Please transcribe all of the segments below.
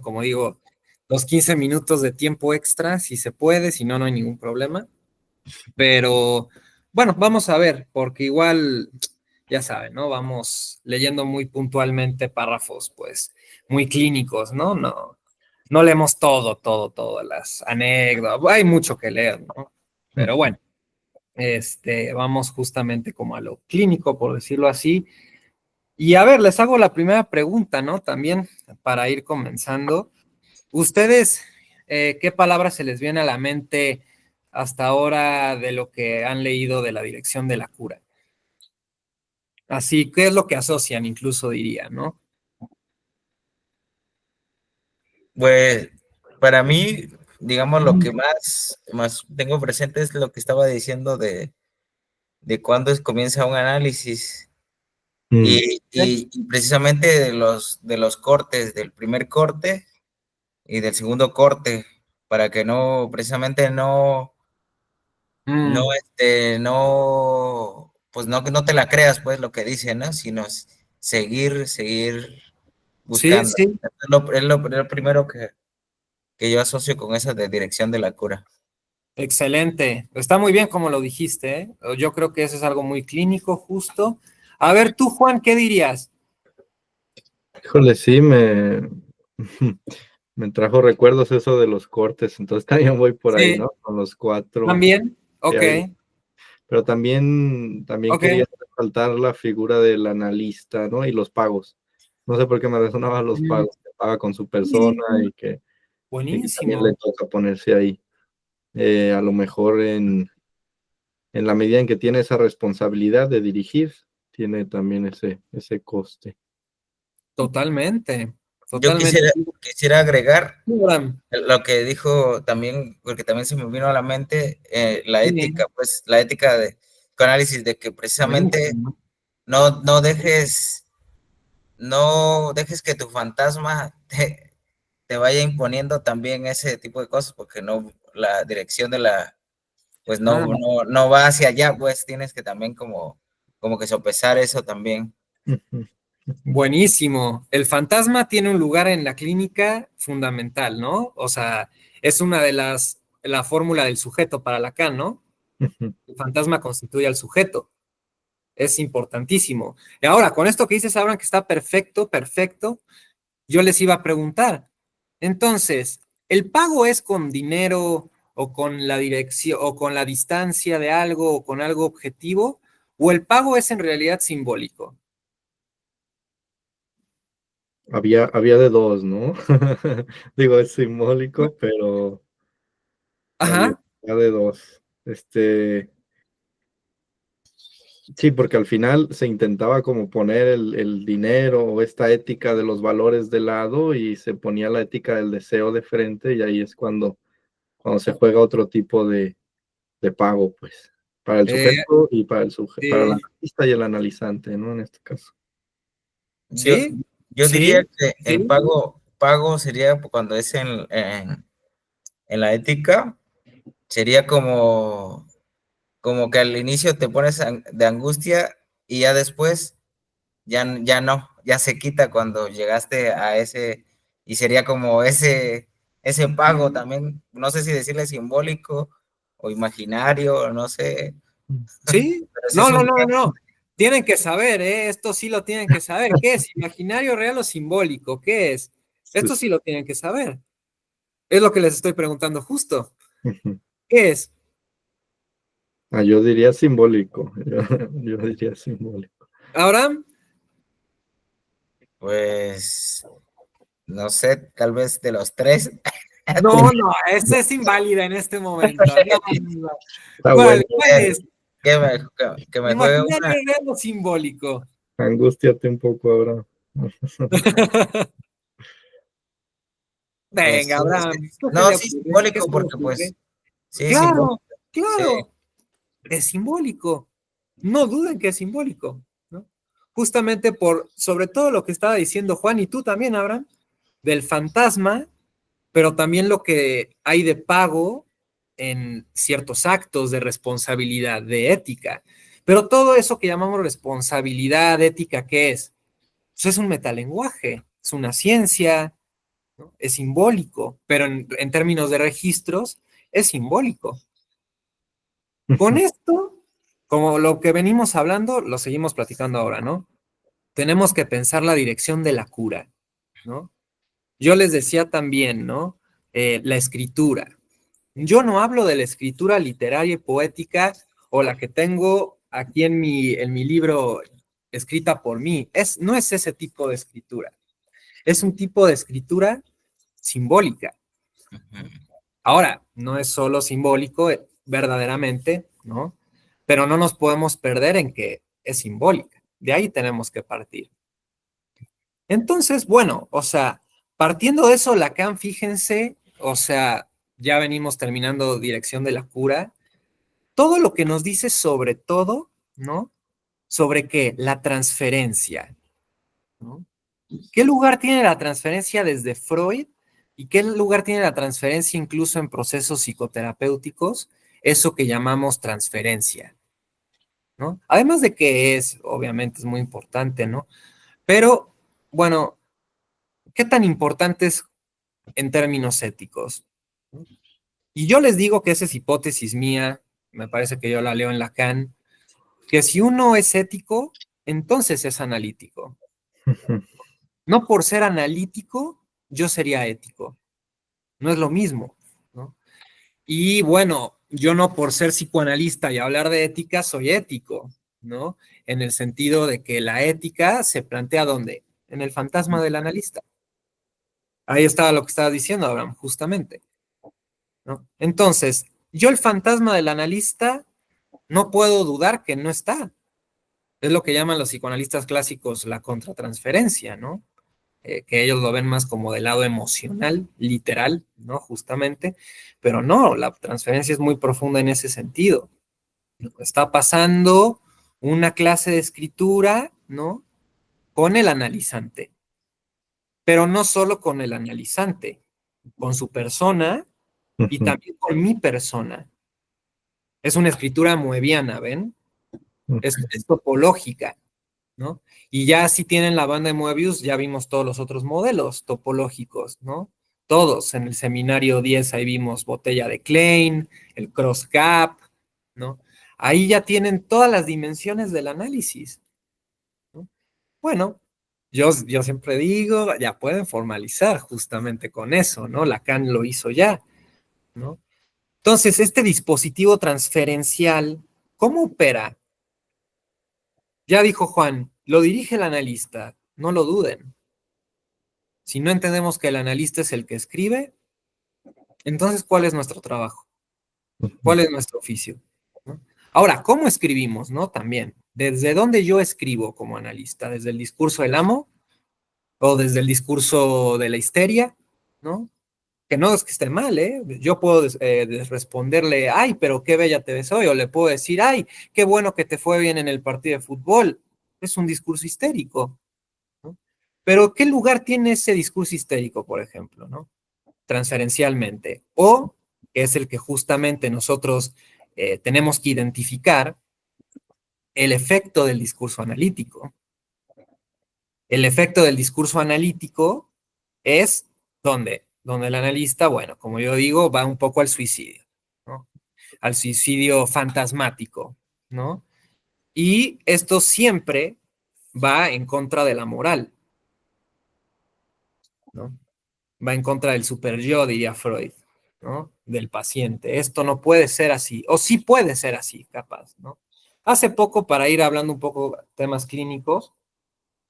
como digo, los 15 minutos de tiempo extra, si se puede, si no, no hay ningún problema. Pero bueno, vamos a ver, porque igual, ya saben, ¿no? Vamos leyendo muy puntualmente párrafos, pues, muy clínicos, ¿no? No leemos todo, las anécdotas, hay mucho que leer, ¿no? Pero bueno, vamos justamente como a lo clínico, por decirlo así. Y a ver, les hago la primera pregunta, ¿no? También para ir comenzando. ¿Ustedes qué palabras se les viene a la mente hasta ahora de lo que han leído de la dirección de la cura? Así, ¿qué es lo que asocian, incluso diría, ¿no? Pues para mí, digamos, lo que más tengo presente es lo que estaba diciendo de cuándo comienza un análisis Mm. y precisamente de los cortes, del primer corte y del segundo corte, para que no, precisamente Mm, pues no, que no te la creas, pues, lo que dice, ¿no? Sino seguir sí, buscando. sí, Es lo primero que yo asocio con esa de dirección de la cura. excelente. Está muy bien como lo dijiste, ¿eh? Yo creo que eso es algo muy clínico, justo. A ver, tú, Juan, ¿qué dirías? Híjole, sí, me trajo recuerdos eso de los cortes, entonces también voy por ahí, Sí, ¿no? Con los 4 también. que Ok, hay. Pero también ok. quería resaltar la figura del analista, ¿no? Y los pagos. No sé por qué me resonaban los Mm, pagos, que paga con su persona sí, y que también le buenísimo. toca ponerse ahí. A lo mejor en la medida en que tiene esa responsabilidad de dirigir, tiene también ese coste. Totalmente, Yo totalmente. quisiera agregar Abraham. lo que dijo también, porque también se me vino a la mente la Sí, ética, pues la ética de análisis de que precisamente buenísimo. no, no dejes que tu fantasma te vaya imponiendo también ese tipo de cosas, porque no, la dirección pues Ah, no va hacia allá, pues tienes que también como que sopesar eso también. Ujú, ujú, buenísimo. El fantasma tiene un lugar en la clínica fundamental, ¿no? O sea, es una de la fórmula del sujeto para Lacan, ¿no? ujú. El fantasma constituye al sujeto. Es importantísimo. Y ahora, con esto que dices, Abraham, que está perfecto, perfecto, yo les iba a preguntar. Entonces, ¿el pago es con dinero o con la dirección o con la distancia de algo o con algo objetivo? ¿O el pago es en realidad simbólico? Había de dos, ¿no? Digo, es simbólico, pero había Ajá. de dos. Sí, porque al final se intentaba como poner el dinero o esta ética de los valores de lado y se ponía la ética del deseo de frente y ahí es cuando se juega otro tipo de pago, pues, para el Eh, sujeto y para el sí, analista y el analizante, ¿no? En este caso. Yo, sí, yo diría sí, que el sí. pago sería cuando es en la ética, sería como que al inicio te pones de angustia y ya después ya no, ya se quita cuando llegaste a ese, y sería como ese pago también, no sé si decirle simbólico o imaginario, no sé, Sí, pero sí no, es no, un no, no, pago. no. Tienen que saber, ¿eh? Esto sí lo tienen que saber. ¿Qué es? ¿Imaginario, real o simbólico? ¿Qué es? Sí, Esto sí. sí lo tienen que saber. Es lo que les estoy preguntando justo. Ujú. ¿Qué es? Yo diría simbólico. Yo diría simbólico. Abraham, Pues, no sé, tal vez de los tres. no, no, esa es inválida en este momento. No, no, no. Está bueno. ¿Cuál es? Que me juegue ¿Imaginario, una. real o simbólico? Angústiate un poco ahora. Pues Venga, sí, Abraham, ¿qué se no, le sí, ocurre? ¿Qué simbólico, se le porque ocurre? pues, sí, simbólico, Claro, sí. claro, es simbólico. No duden que es simbólico, ¿no? Justamente por, sobre todo lo que estaba diciendo Juan y tú también, Abraham, del fantasma, pero también lo que hay de pago en ciertos actos de responsabilidad, de ética. Pero todo eso que llamamos responsabilidad, ética, ¿qué es? Pues es un metalenguaje, es una ciencia, ¿no? Es simbólico, pero en términos de registros, es simbólico. Con esto, como lo que venimos hablando, lo seguimos platicando ahora, ¿no? Tenemos que pensar la dirección de la cura, ¿no? Yo les decía también, ¿no? La escritura. Yo no hablo de la escritura literaria y poética o la que tengo aquí en mi libro escrita por mí. No es ese tipo de escritura. Es un tipo de escritura simbólica. Ahora, no es solo simbólico, verdaderamente, ¿no? Pero no nos podemos perder en que es simbólica. De ahí tenemos que partir. Entonces, bueno, o sea, partiendo de eso, Lacan, fíjense, o sea, ya venimos terminando dirección de la cura, todo lo que nos dice sobre todo, ¿no? Sobre qué, la transferencia, ¿no? ¿Qué lugar tiene la transferencia desde Freud? ¿Y qué lugar tiene la transferencia incluso en procesos psicoterapéuticos? Eso que llamamos transferencia, ¿no? Además de que obviamente es muy importante, ¿no? Pero, bueno, ¿qué tan importante es en términos éticos? Y yo les digo que esa es hipótesis mía, me parece que yo la leo en Lacan, que si uno es ético, entonces es analítico. No por ser analítico, yo sería ético. No es lo mismo, ¿no? Y bueno, yo no por ser psicoanalista y hablar de ética soy ético, ¿no? En el sentido de que la ética se plantea ¿dónde? En el fantasma del analista. Ahí estaba lo que estaba diciendo Abraham, justamente, ¿no? Entonces, yo el fantasma del analista no puedo dudar que no está. Es lo que llaman los psicoanalistas clásicos la contratransferencia, ¿no? Que ellos lo ven más como del lado emocional, literal, ¿no? Justamente, pero no, la transferencia es muy profunda en ese sentido. Está pasando una clase de escritura, ¿no? Con el analizante, pero no solo con el analizante, con su persona y también con mi persona. Es una escritura moebiana, ¿ven? Es topológica, ¿no? Y ya si tienen la banda de Moebius, ya vimos todos los otros modelos topológicos, ¿no? Todos en el seminario 10 ahí vimos botella de Klein, el cross gap, ¿no? Ahí ya tienen todas las dimensiones del análisis, ¿no? Bueno, yo siempre digo, ya pueden formalizar justamente con eso, ¿no? Lacan lo hizo ya, ¿no? Entonces, este dispositivo transferencial, ¿cómo opera? Ya dijo Juan, lo dirige el analista, no lo duden. Si no entendemos que el analista es el que escribe, entonces, ¿cuál es nuestro trabajo? ¿Cuál es nuestro oficio? ¿No? Ahora, ¿cómo escribimos? ¿No? También, ¿desde dónde yo escribo como analista? ¿Desde el discurso del amo? ¿O desde el discurso de la histeria? ¿No? Que no es que esté mal, ¿eh? Yo puedo responderle, ay, pero qué bella te ves hoy, o le puedo decir, ay, qué bueno que te fue bien en el partido de fútbol. Es un discurso histérico, ¿no? Pero ¿qué lugar tiene ese discurso histérico, por ejemplo, ¿no? Transferencialmente, o que es el que justamente nosotros tenemos que identificar, el efecto del discurso analítico. El efecto del discurso analítico es donde el analista, bueno, como yo digo, va un poco al suicidio, ¿no? Al suicidio fantasmático, ¿no? Y esto siempre va en contra de la moral, ¿no? Va en contra del super yo, diría Freud, ¿no? Del paciente. Esto no puede ser así, o sí puede ser así, capaz, ¿no? Hace poco, para ir hablando un poco temas clínicos,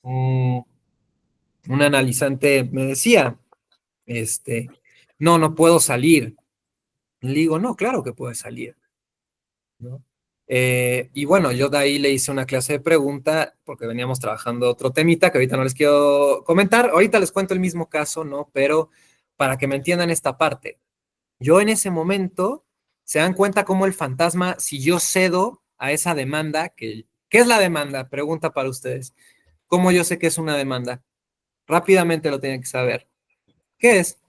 un analizante me decía, no, no puedo salir. Le digo, no, claro que puedes salir, ¿no? Y bueno, yo de ahí le hice una clase de pregunta porque veníamos trabajando otro temita que ahorita no les quiero comentar. Ahorita les cuento el mismo caso, ¿no? Pero para que me entiendan esta parte. Yo en ese momento, se dan cuenta cómo el fantasma, si yo cedo a esa demanda, ¿qué es la demanda? Pregunta para ustedes. ¿Cómo yo sé que es una demanda? Rápidamente lo tienen que saber. ¿Qué es?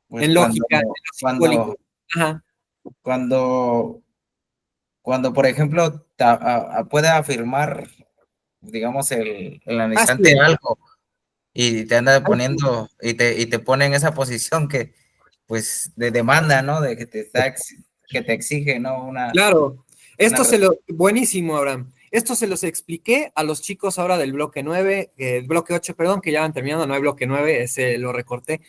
Pues En lógica, en lo cuando, simbólico. Ajá. cuando, cuando, por ejemplo, puede afirmar, digamos, el Ah, sí, analizante algo, y te anda poniendo, y te pone en esa posición que, pues, de demanda, ¿no? De que que te exige, ¿no? Claro, Una buenísimo, Abraham. Esto se los expliqué a los chicos ahora del bloque 9, bloque 8, perdón, que ya van terminando, no hay bloque 9, ese lo recorté,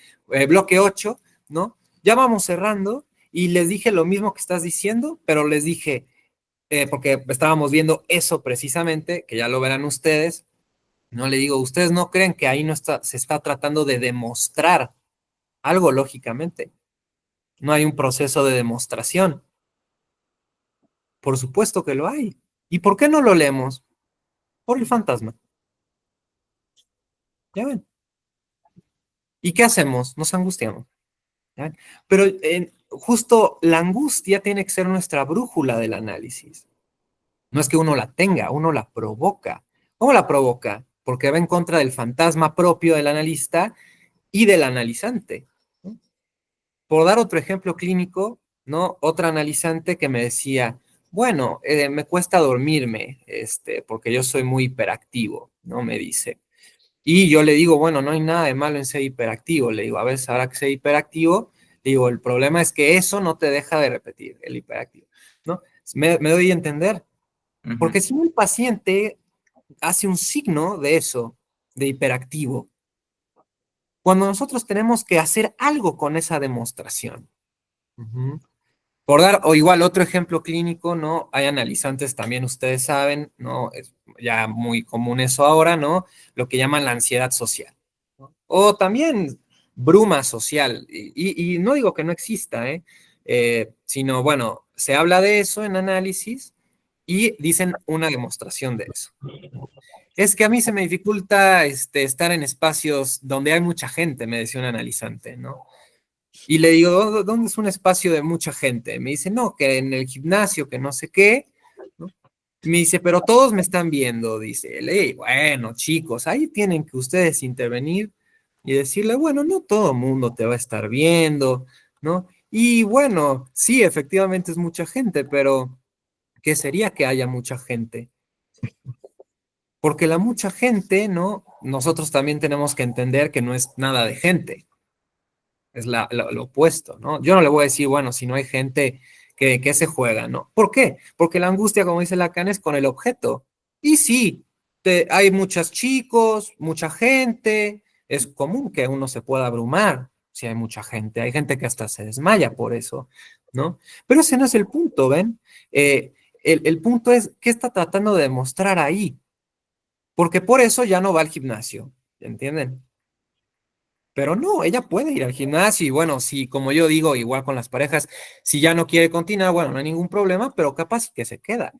bloque 8, ¿no? Ya vamos cerrando y les dije lo mismo que estás diciendo, pero les dije, porque estábamos viendo eso precisamente, que ya lo verán ustedes, no le digo, ustedes no creen que ahí no está, se está tratando de demostrar algo lógicamente, no hay un proceso de demostración. Por supuesto que lo hay. ¿Y por qué no lo leemos? Por el fantasma. ¿Ya ven? ¿Y qué hacemos? Nos angustiamos. ¿Ya ven? Pero justo la angustia tiene que ser nuestra brújula del análisis. No es que uno la tenga, uno la provoca. ¿Cómo la provoca? Porque va en contra del fantasma propio del analista y del analizante, ¿no? Por dar otro ejemplo clínico, ¿no? Otra analizante que me decía, bueno, me cuesta dormirme, porque yo soy muy hiperactivo, ¿no? Me dice. Y yo le digo, bueno, no hay nada de malo en ser hiperactivo. Le digo, a ver, ahora que ser hiperactivo, le digo, el problema es que eso no te deja de repetir, el hiperactivo, ¿no? Me doy a entender. Ujú. Porque si un paciente hace un signo de eso, de hiperactivo, cuando nosotros tenemos que hacer algo con esa demostración. Ujú. Por dar, o igual otro ejemplo clínico, ¿no? Hay analizantes también, ustedes saben, ¿no? Es ya muy común eso ahora, ¿no? Lo que llaman la ansiedad social, ¿no? O también bruma social. Y no digo que no exista, ¿eh? Sino, bueno, se habla de eso en análisis y dicen una demostración de eso. Es que a mí se me dificulta estar en espacios donde hay mucha gente, me decía un analizante, ¿no? Y le digo, ¿dónde es un espacio de mucha gente? Me dice, no, que en el gimnasio, que no sé qué, ¿no? Me dice, pero todos me están viendo, dice. Le digo, bueno, chicos, ahí tienen que ustedes intervenir y decirle, bueno, no todo el mundo te va a estar viendo, ¿no? Y bueno, sí, efectivamente es mucha gente, pero ¿qué sería que haya mucha gente? Porque la mucha gente, ¿no? Nosotros también tenemos que entender que no es nada de gente, es lo opuesto, ¿no? Yo no le voy a decir, bueno, si no hay gente que se juega, ¿no? ¿Por qué? Porque la angustia, como dice Lacan, es con el objeto. Y sí, hay muchos chicos, mucha gente, es común que uno se pueda abrumar si hay mucha gente. Hay gente que hasta se desmaya por eso, ¿no? Pero ese no es el punto, ¿ven? El punto es, ¿qué está tratando de demostrar ahí? Porque por eso ya no va al gimnasio, ¿entienden? Pero no, ella puede ir al gimnasio y bueno, si como yo digo, igual con las parejas, si ya no quiere continuar, bueno, no hay ningún problema, pero capaz que se queda,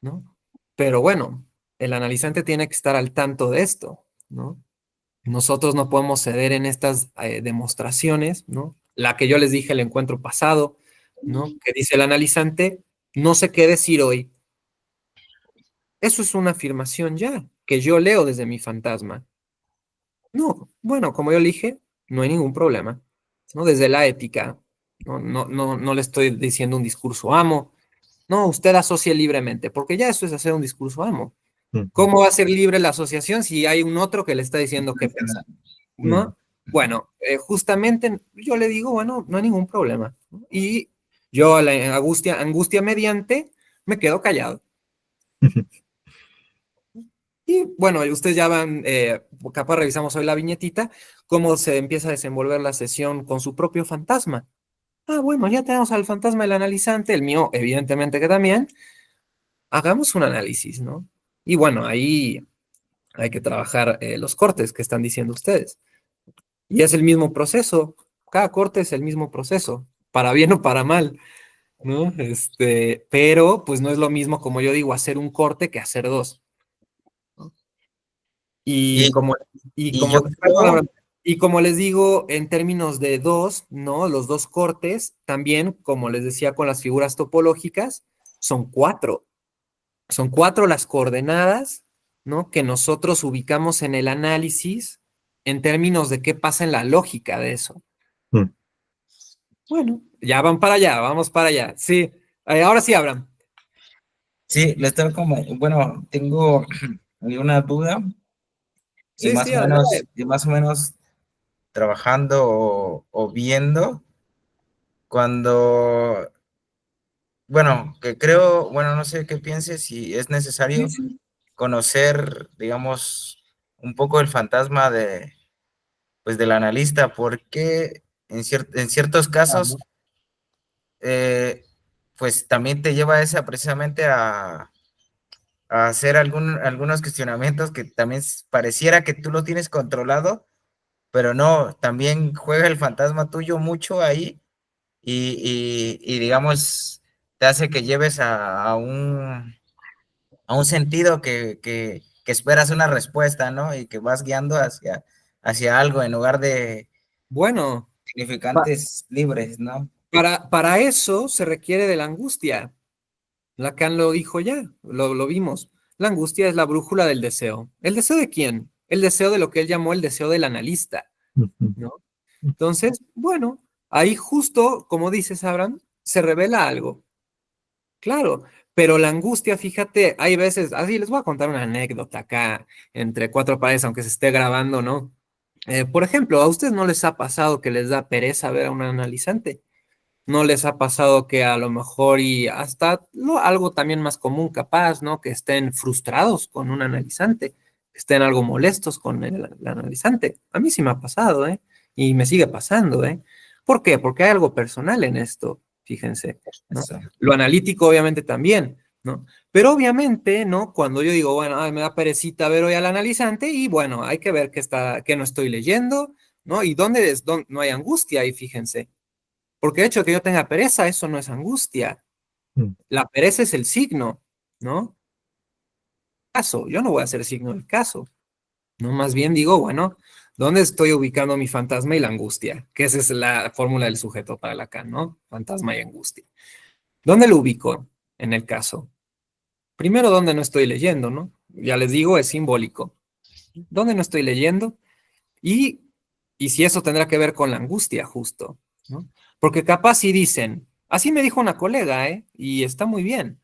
¿no? Pero bueno, el analizante tiene que estar al tanto de esto, ¿no? Nosotros no podemos ceder en estas demostraciones, ¿no? La que yo les dije el encuentro pasado, ¿no? Que dice el analizante, no sé qué decir hoy. Eso es una afirmación ya, que yo leo desde mi fantasma. No, bueno, como yo le dije, no hay ningún problema, ¿no? Desde la ética, no le estoy diciendo un discurso amo, no, usted asocie libremente, porque ya eso es hacer un discurso amo. Ujú. ¿Cómo va a ser libre la asociación si hay un otro que le está diciendo qué pensar, Mm. ¿no? Bueno, justamente yo le digo, bueno, no hay ningún problema, ¿no? Y yo a la angustia mediante me quedo callado. Y bueno, ustedes ya van, capaz revisamos hoy la viñetita, cómo se empieza a desenvolver la sesión con su propio fantasma. Ah, bueno, ya tenemos al fantasma del analizante, el mío, evidentemente que también. Hagamos un análisis, ¿no? Y bueno, ahí hay que trabajar los cortes que están diciendo ustedes. Y es el mismo proceso, cada corte es el mismo proceso, para bien o para mal, ¿no? Pero pues no es lo mismo, como yo digo, hacer un corte que hacer dos. Y Y, como, y y como, yo creo, y como les digo, en términos de dos, ¿no? Los dos cortes, también, como les decía con las figuras topológicas, son cuatro. Son cuatro las coordenadas, ¿no? Que nosotros ubicamos en el análisis en términos de qué pasa en la lógica de eso. Mm. Bueno, ya van para allá, vamos para allá. Sí, ahora sí, Abraham. sí, le estoy como, bueno, tengo alguna duda y Sí, sí, adelante. más o menos trabajando o viendo cuando, bueno, que creo, bueno, no sé qué pienses, si es Sí, necesario sí. conocer, digamos, un poco el fantasma de, pues, del analista, porque en ciertos casos, Claro. eh, pues también te lleva esa precisamente a hacer algunos cuestionamientos que también pareciera que tú lo tienes controlado, pero no, también juega el fantasma tuyo mucho ahí y digamos, te hace que lleves a un sentido que esperas una respuesta, ¿no? Y que vas guiando hacia algo en lugar de Bueno, pa- significantes libres, ¿no? para eso se requiere de la angustia. Lacan lo dijo ya, lo vimos. La angustia es la brújula del deseo. ¿El deseo de quién? El deseo de lo que él llamó el deseo del analista, Ujú. ¿no? Entonces, bueno, ahí justo, como dices, Abraham, se revela algo. Claro, pero la angustia, fíjate, hay veces, así les voy a contar una anécdota acá entre cuatro paredes, aunque se esté grabando, ¿no? Por ejemplo, ¿a ustedes no les ha pasado que les da pereza ver a un analizante? ¿No les ha pasado que a lo mejor y hasta algo también más común capaz, ¿no? Que estén frustrados con un analizante, que estén algo molestos con el analizante? A mí sí me ha pasado, ¿eh? Y me sigue pasando, ¿eh? ¿Por qué? Porque hay algo personal en esto, fíjense, ¿no? Eso. Lo analítico obviamente también, ¿no? Pero obviamente, ¿no? Cuando yo digo, bueno, ay, me da perecita ver hoy al analizante y bueno, hay que ver qué no estoy leyendo, ¿no? Y dónde no hay angustia ahí, fíjense. Porque el hecho de que yo tenga pereza, eso no es angustia. Mm. La pereza es el signo, ¿no? Caso, yo no voy a hacer signo del caso, ¿no? Más bien digo, bueno, ¿dónde estoy ubicando mi fantasma y la angustia? Que esa es la fórmula del sujeto para Lacan, ¿no? Fantasma y angustia. ¿Dónde lo ubico en el caso? Primero, ¿dónde no estoy leyendo, ¿no? Ya les digo, es simbólico. ¿Dónde no estoy leyendo? Y, y si eso tendrá que ver con la angustia, justo, ¿no? Porque capaz si dicen, así me dijo una colega, ¿eh? Y está muy bien.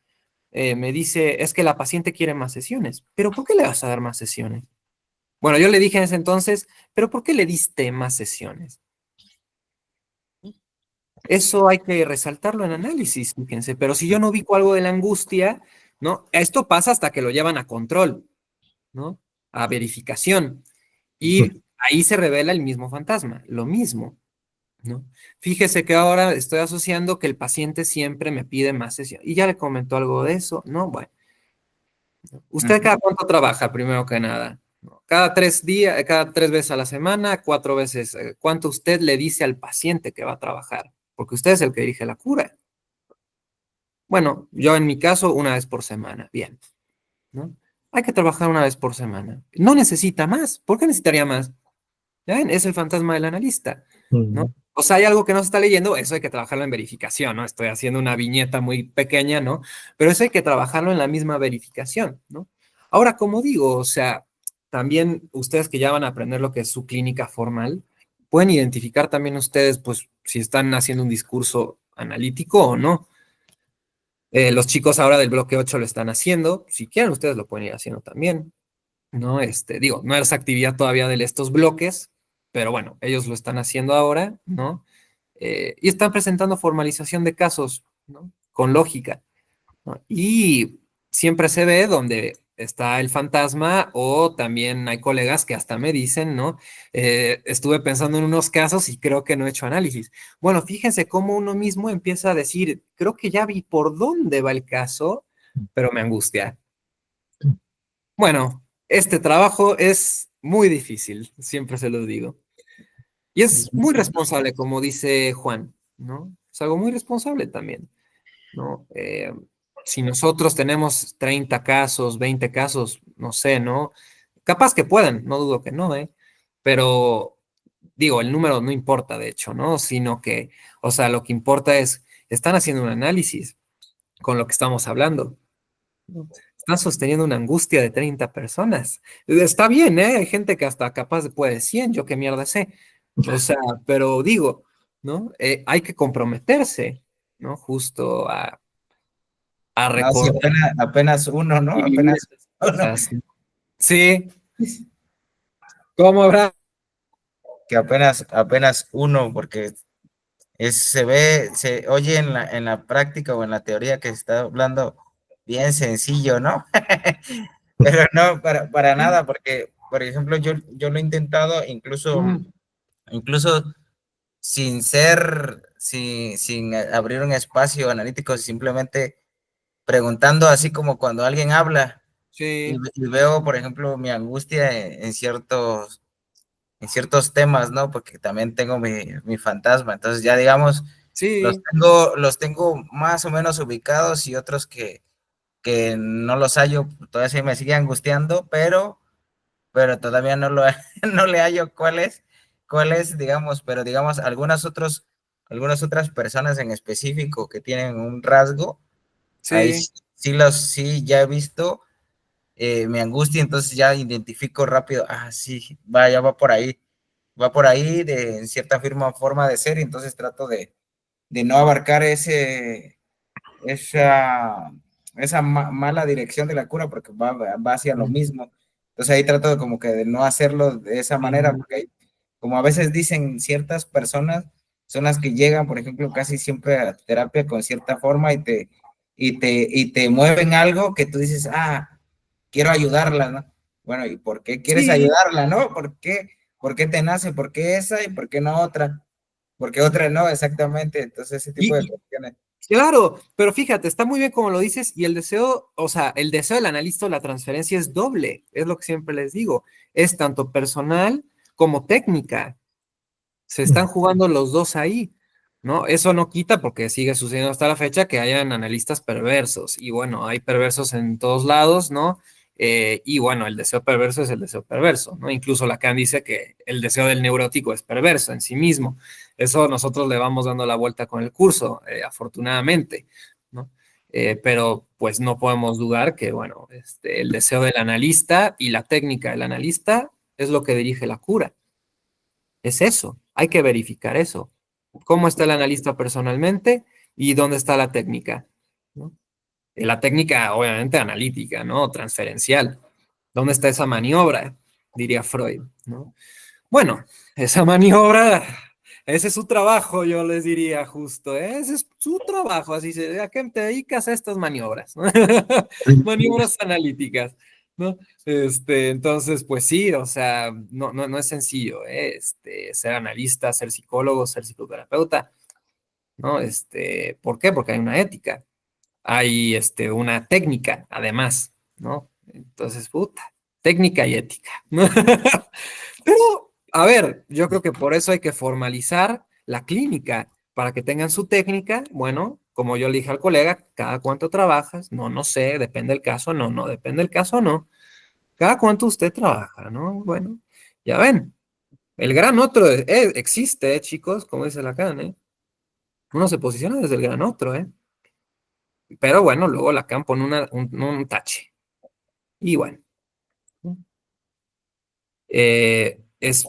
Me dice, es que la paciente quiere más sesiones. ¿Pero por qué le vas a dar más sesiones? Bueno, yo le dije en ese entonces, ¿pero por qué le diste más sesiones? Eso hay que resaltarlo en análisis, fíjense. Pero si yo no ubico algo de la angustia, ¿no? Esto pasa hasta que lo llevan a control, ¿no? A verificación. Y ahí se revela el mismo fantasma, lo mismo, ¿no? Fíjese que ahora estoy asociando que el paciente siempre me pide más sesión. Y ya le comentó algo de eso, ¿no? Bueno, ¿usted Ujú. cada cuánto trabaja, primero que nada? ¿No? Cada 3 días, cada 3 veces a la semana, 4 veces. ¿Cuánto usted le dice al paciente que va a trabajar? Porque usted es el que dirige la cura. Bueno, yo en mi caso, 1 vez por semana. Bien, ¿no? Hay que trabajar 1 vez por semana. No necesita más. ¿Por qué necesitaría más? ¿Ya ven? Es el fantasma del analista, ¿no? Mm. O sea, hay algo que no se está leyendo, eso hay que trabajarlo en verificación, ¿no? Estoy haciendo una viñeta muy pequeña, ¿no? Pero eso hay que trabajarlo en la misma verificación, ¿no? Ahora, como digo, o sea, también ustedes que ya van a aprender lo que es su clínica formal, pueden identificar también ustedes, pues, si están haciendo un discurso analítico o no. Los chicos ahora del bloque 8 lo están haciendo, si quieren ustedes lo pueden ir haciendo también. ¿No? Digo, no es actividad todavía de estos bloques, pero bueno, ellos lo están haciendo ahora, ¿no? Y están presentando formalización de casos, ¿no? Con lógica, ¿no? Y siempre se ve donde está el fantasma o también hay colegas que hasta me dicen, ¿no? Estuve pensando en unos casos y creo que no he hecho análisis. Bueno, fíjense cómo uno mismo empieza a decir, creo que ya vi por dónde va el caso, pero me angustia. Bueno, este trabajo es muy difícil, siempre se lo digo. Y es muy responsable, como dice Juan, ¿no? Es algo muy responsable también, ¿no? Si nosotros tenemos 30 casos, 20 casos, no sé, ¿no? Capaz que puedan, no dudo que no, ¿eh? Pero digo, el número no importa, de hecho, ¿no? Sino que, o sea, lo que importa es, están haciendo un análisis con lo que estamos hablando. ¿No? Están sosteniendo una angustia de 30 personas. Está bien, ¿eh? Hay gente que hasta capaz de puede 100, yo qué mierda sé. O sea, pero digo, ¿no? Hay que comprometerse, ¿no? Justo a No, sí, recordar apenas uno, ¿no? y vivir Apenas estas uno. cosas. Sí, ¿Cómo habrá? que apenas uno, porque se oye en la práctica o en la teoría que se está hablando bien sencillo, ¿no? Pero no, para nada, porque, por ejemplo, yo lo he intentado incluso sin abrir un espacio analítico, simplemente preguntando así como cuando alguien habla Sí, y veo, por ejemplo, mi angustia en ciertos temas, ¿no? Porque también tengo mi fantasma, entonces ya digamos, sí, los tengo más o menos ubicados y otros que no los hallo, todavía se me sigue angustiando, pero todavía no le hallo cuál es, digamos, pero digamos, algunas otras personas en específico que tienen un rasgo, ahí sí. sí ya he visto mi angustia, entonces ya identifico rápido, sí, ya va por ahí en cierta forma de ser, y entonces trato de no abarcar esa, esa mala dirección de la cura porque va hacia lo mismo. Entonces ahí trato de como que de no hacerlo de esa manera, porque como a veces dicen ciertas personas, son las que llegan, por ejemplo, casi siempre a terapia con cierta forma y te mueven algo que tú dices, quiero ayudarla, ¿no? Bueno, ¿y por qué quieres Sí, ayudarla, no? ¿Por qué te nace? ¿Por qué esa y por qué no otra? ¿Por qué otra no? Exactamente. Entonces ese tipo de y cuestiones. claro, pero fíjate, está muy bien como lo dices y el deseo, o sea, el deseo del analista o la transferencia es doble, es lo que siempre les digo, es tanto personal como técnica. Se están jugando los dos ahí, ¿no? Eso no quita, porque sigue sucediendo hasta la fecha, que hayan analistas perversos. Y bueno, hay perversos en todos lados, ¿no? Y bueno, el deseo perverso es el deseo perverso, ¿no? Incluso Lacan dice que el deseo del neurótico es perverso en sí mismo. Eso nosotros le vamos dando la vuelta con el curso, afortunadamente, ¿no? Pero pues no podemos dudar que, bueno, el deseo del analista y la técnica del analista es lo que dirige la cura. Es eso, hay que verificar eso. ¿Cómo está el analista personalmente y dónde está la técnica? ¿No? La técnica, obviamente, analítica, ¿no? Transferencial. ¿Dónde está esa maniobra? Diría Freud, ¿no? Bueno, esa maniobra, ese es su trabajo, yo les diría justo, ¿eh? Ese es su trabajo, así se, ¿a qué te dedicas a estas maniobras? ¿No? Maniobras analíticas, ¿no? Entonces, pues sí, o sea, no es sencillo, ¿eh? Ser analista, ser psicólogo, ser psicoterapeuta, ¿no? ¿Por qué? Porque hay una ética, hay, una técnica, además, ¿no? Entonces, puta, técnica y ética, ¿no? Pero, a ver, yo creo que por eso hay que formalizar la clínica, para que tengan su técnica. Bueno, como yo le dije al colega, ¿cada cuánto trabajas? No, no sé, depende del caso, no depende del caso, no. ¿Cada cuánto usted trabaja, no? Bueno, ya ven, el gran otro existe, chicos, como dice Lacan, ¿eh? Uno se posiciona desde el gran otro, ¿eh? Pero bueno, luego Lacan pone un tache. Y bueno. Es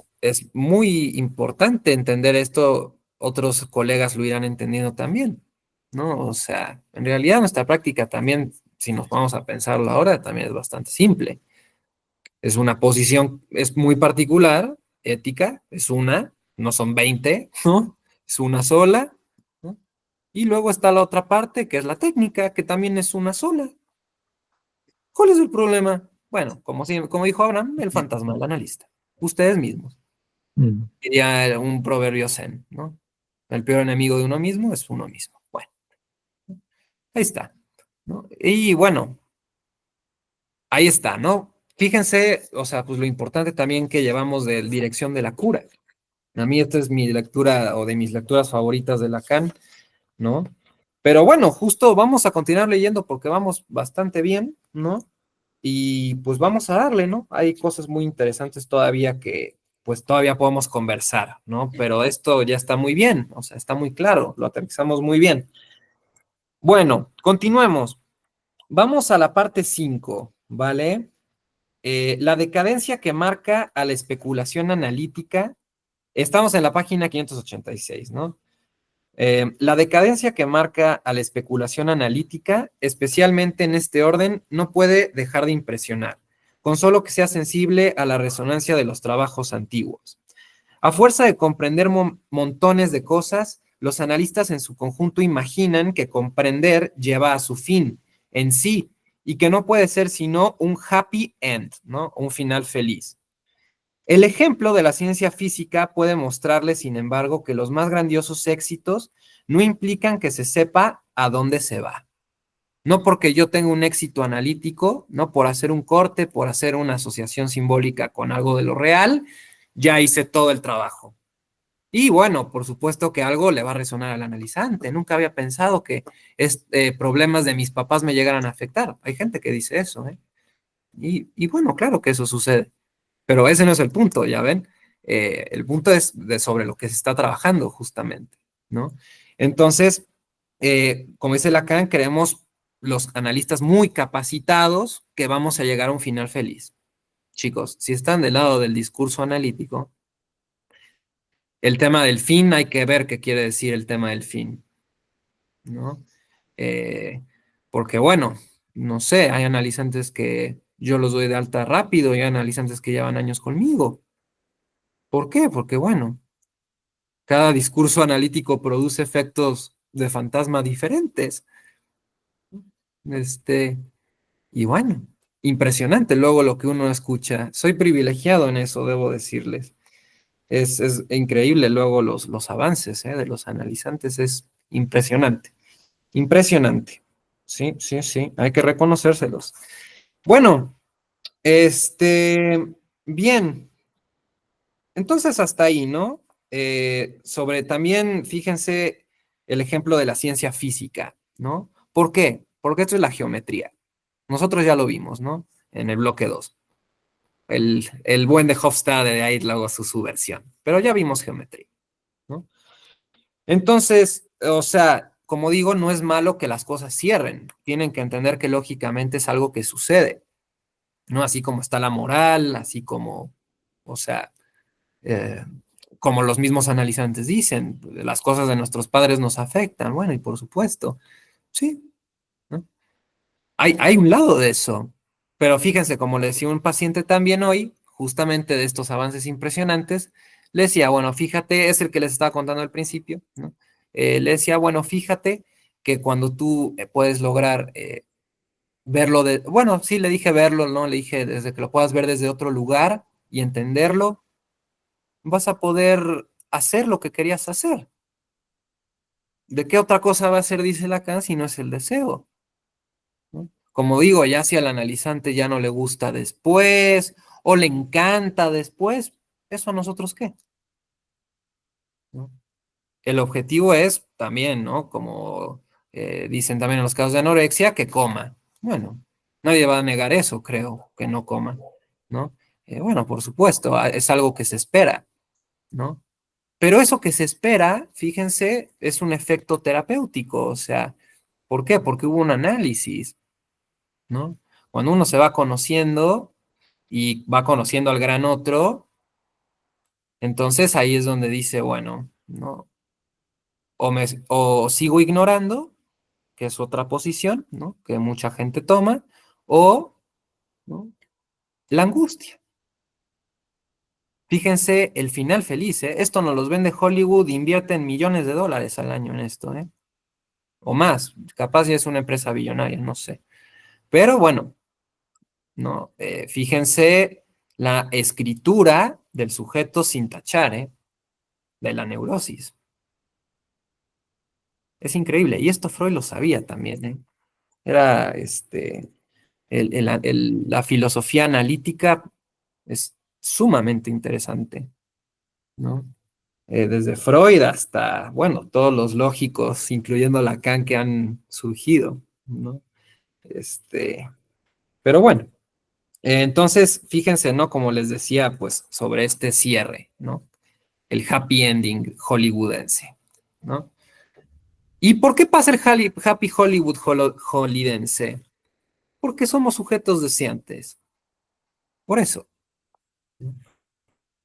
muy importante entender esto, otros colegas lo irán entendiendo también, ¿no? O sea, en realidad nuestra práctica también, si nos vamos a pensarlo ahora, también es bastante simple. Es una posición, es muy particular, ética, es una, no son 20, ¿no? Es una sola, ¿no? Y luego está la otra parte, que es la técnica, que también es una sola. ¿Cuál es el problema? Bueno, como dijo Abraham, el fantasma del analista. Ustedes mismos. Mm. Diría un proverbio zen, ¿no? El peor enemigo de uno mismo es uno mismo. Bueno, ahí está, ¿no? Y bueno, ahí está, ¿no? Fíjense, o sea, pues lo importante también que llevamos de dirección de la cura. A mí esta es mi lectura o de mis lecturas favoritas de Lacan, ¿no? Pero bueno, justo vamos a continuar leyendo porque vamos bastante bien, ¿no? Y pues vamos a darle, ¿no? Hay cosas muy interesantes todavía que pues todavía podemos conversar, ¿no? Pero esto ya está muy bien, o sea, está muy claro, lo aterrizamos muy bien. Bueno, continuemos. Vamos a la parte 5, ¿vale? La decadencia que marca a la especulación analítica. Estamos en la página 586, ¿no? La decadencia que marca a la especulación analítica, especialmente en este orden, no puede dejar de impresionar. con solo que sea sensible a la resonancia de los trabajos antiguos. A fuerza de comprender montones de cosas, los analistas en su conjunto imaginan que comprender lleva a su fin en sí y que no puede ser sino un happy end, ¿no? Un final feliz. El ejemplo de la ciencia física puede mostrarle, sin embargo, que los más grandiosos éxitos no implican que se sepa a dónde se va. No porque yo tenga un éxito analítico, no por hacer un corte, por hacer una asociación simbólica con algo de lo real, ya hice todo el trabajo. Y bueno, por supuesto que algo le va a resonar al analizante. Nunca había pensado que problemas de mis papás me llegaran a afectar. Hay gente que dice eso, ¿eh? Y bueno, claro que eso sucede. Pero ese no es el punto, ¿ya ven? El punto es sobre lo que se está trabajando justamente, ¿no? Entonces, como dice Lacan, creemos los analistas muy capacitados que vamos a llegar a un final feliz. Chicos, si están del lado del discurso analítico, el tema del fin hay que ver qué quiere decir el tema del fin, ¿no? Porque bueno, no sé, hay analizantes que yo los doy de alta rápido y hay analizantes que llevan años conmigo. ¿Por qué? Porque bueno, cada discurso analítico produce efectos de fantasma diferentes. Y bueno, impresionante luego lo que uno escucha. Soy privilegiado en eso, debo decirles. Es increíble luego los avances, de los analizantes, es impresionante. Impresionante. Sí, sí, sí, hay que reconocérselos. Bueno, bien, entonces hasta ahí, ¿no? Sobre también, fíjense, el ejemplo de la ciencia física, ¿no? ¿Por qué? Porque esto es la geometría. Nosotros ya lo vimos, ¿no? En el bloque 2. El buen de Hofstadter de ahí luego su versión. Pero ya vimos geometría, ¿no? Entonces, o sea, como digo, no es malo que las cosas cierren. Tienen que entender que lógicamente es algo que sucede, ¿no? Así como está la moral, así como, o sea, eh, como los mismos analizantes dicen, las cosas de nuestros padres nos afectan. Bueno, y por supuesto, sí, ¿no? Hay un lado de eso. Pero fíjense, como le decía un paciente también hoy, justamente de estos avances impresionantes, le decía, bueno, fíjate, es el que les estaba contando al principio, ¿no? Le decía, bueno, fíjate que cuando tú puedes lograr verlo bueno, sí, le dije verlo, ¿no? Le dije desde que lo puedas ver desde otro lugar y entenderlo, vas a poder hacer lo que querías hacer. ¿De qué otra cosa va a ser, dice Lacan, si no es el deseo? ¿No? Como digo, ya si al analizante ya no le gusta después o le encanta después, ¿eso a nosotros qué? ¿No? El objetivo es también, ¿no? Como dicen también en los casos de anorexia, que coma. Bueno, nadie va a negar eso, creo, que no coma, ¿no? Bueno, por supuesto, es algo que se espera, ¿no? Pero eso que se espera, fíjense, es un efecto terapéutico, o sea, ¿por qué? Porque hubo un análisis, ¿no? Cuando uno se va conociendo y va conociendo al gran otro, entonces ahí es donde dice, bueno, ¿no? O sigo ignorando, que es otra posición, ¿no? Que mucha gente toma, o, ¿no? La angustia. Fíjense el final feliz, ¿eh? Esto nos los vende Hollywood, invierten millones de dólares al año en esto, ¿eh? O más, capaz ya es una empresa billonaria, no sé. Pero bueno, ¿no? Fíjense la escritura del sujeto sin tachar, ¿eh? De la neurosis. Es increíble. Y esto Freud lo sabía también, ¿eh? Era la filosofía analítica es sumamente interesante, ¿no? Desde Freud hasta, bueno, todos los lógicos, incluyendo Lacan, que han surgido, ¿no? Pero bueno, entonces, fíjense, ¿no? Como les decía, pues, sobre este cierre, ¿no? El happy ending hollywoodense, ¿no? ¿Y por qué pasa el happy Hollywood hollywoodense? Porque somos sujetos deseantes. Por eso.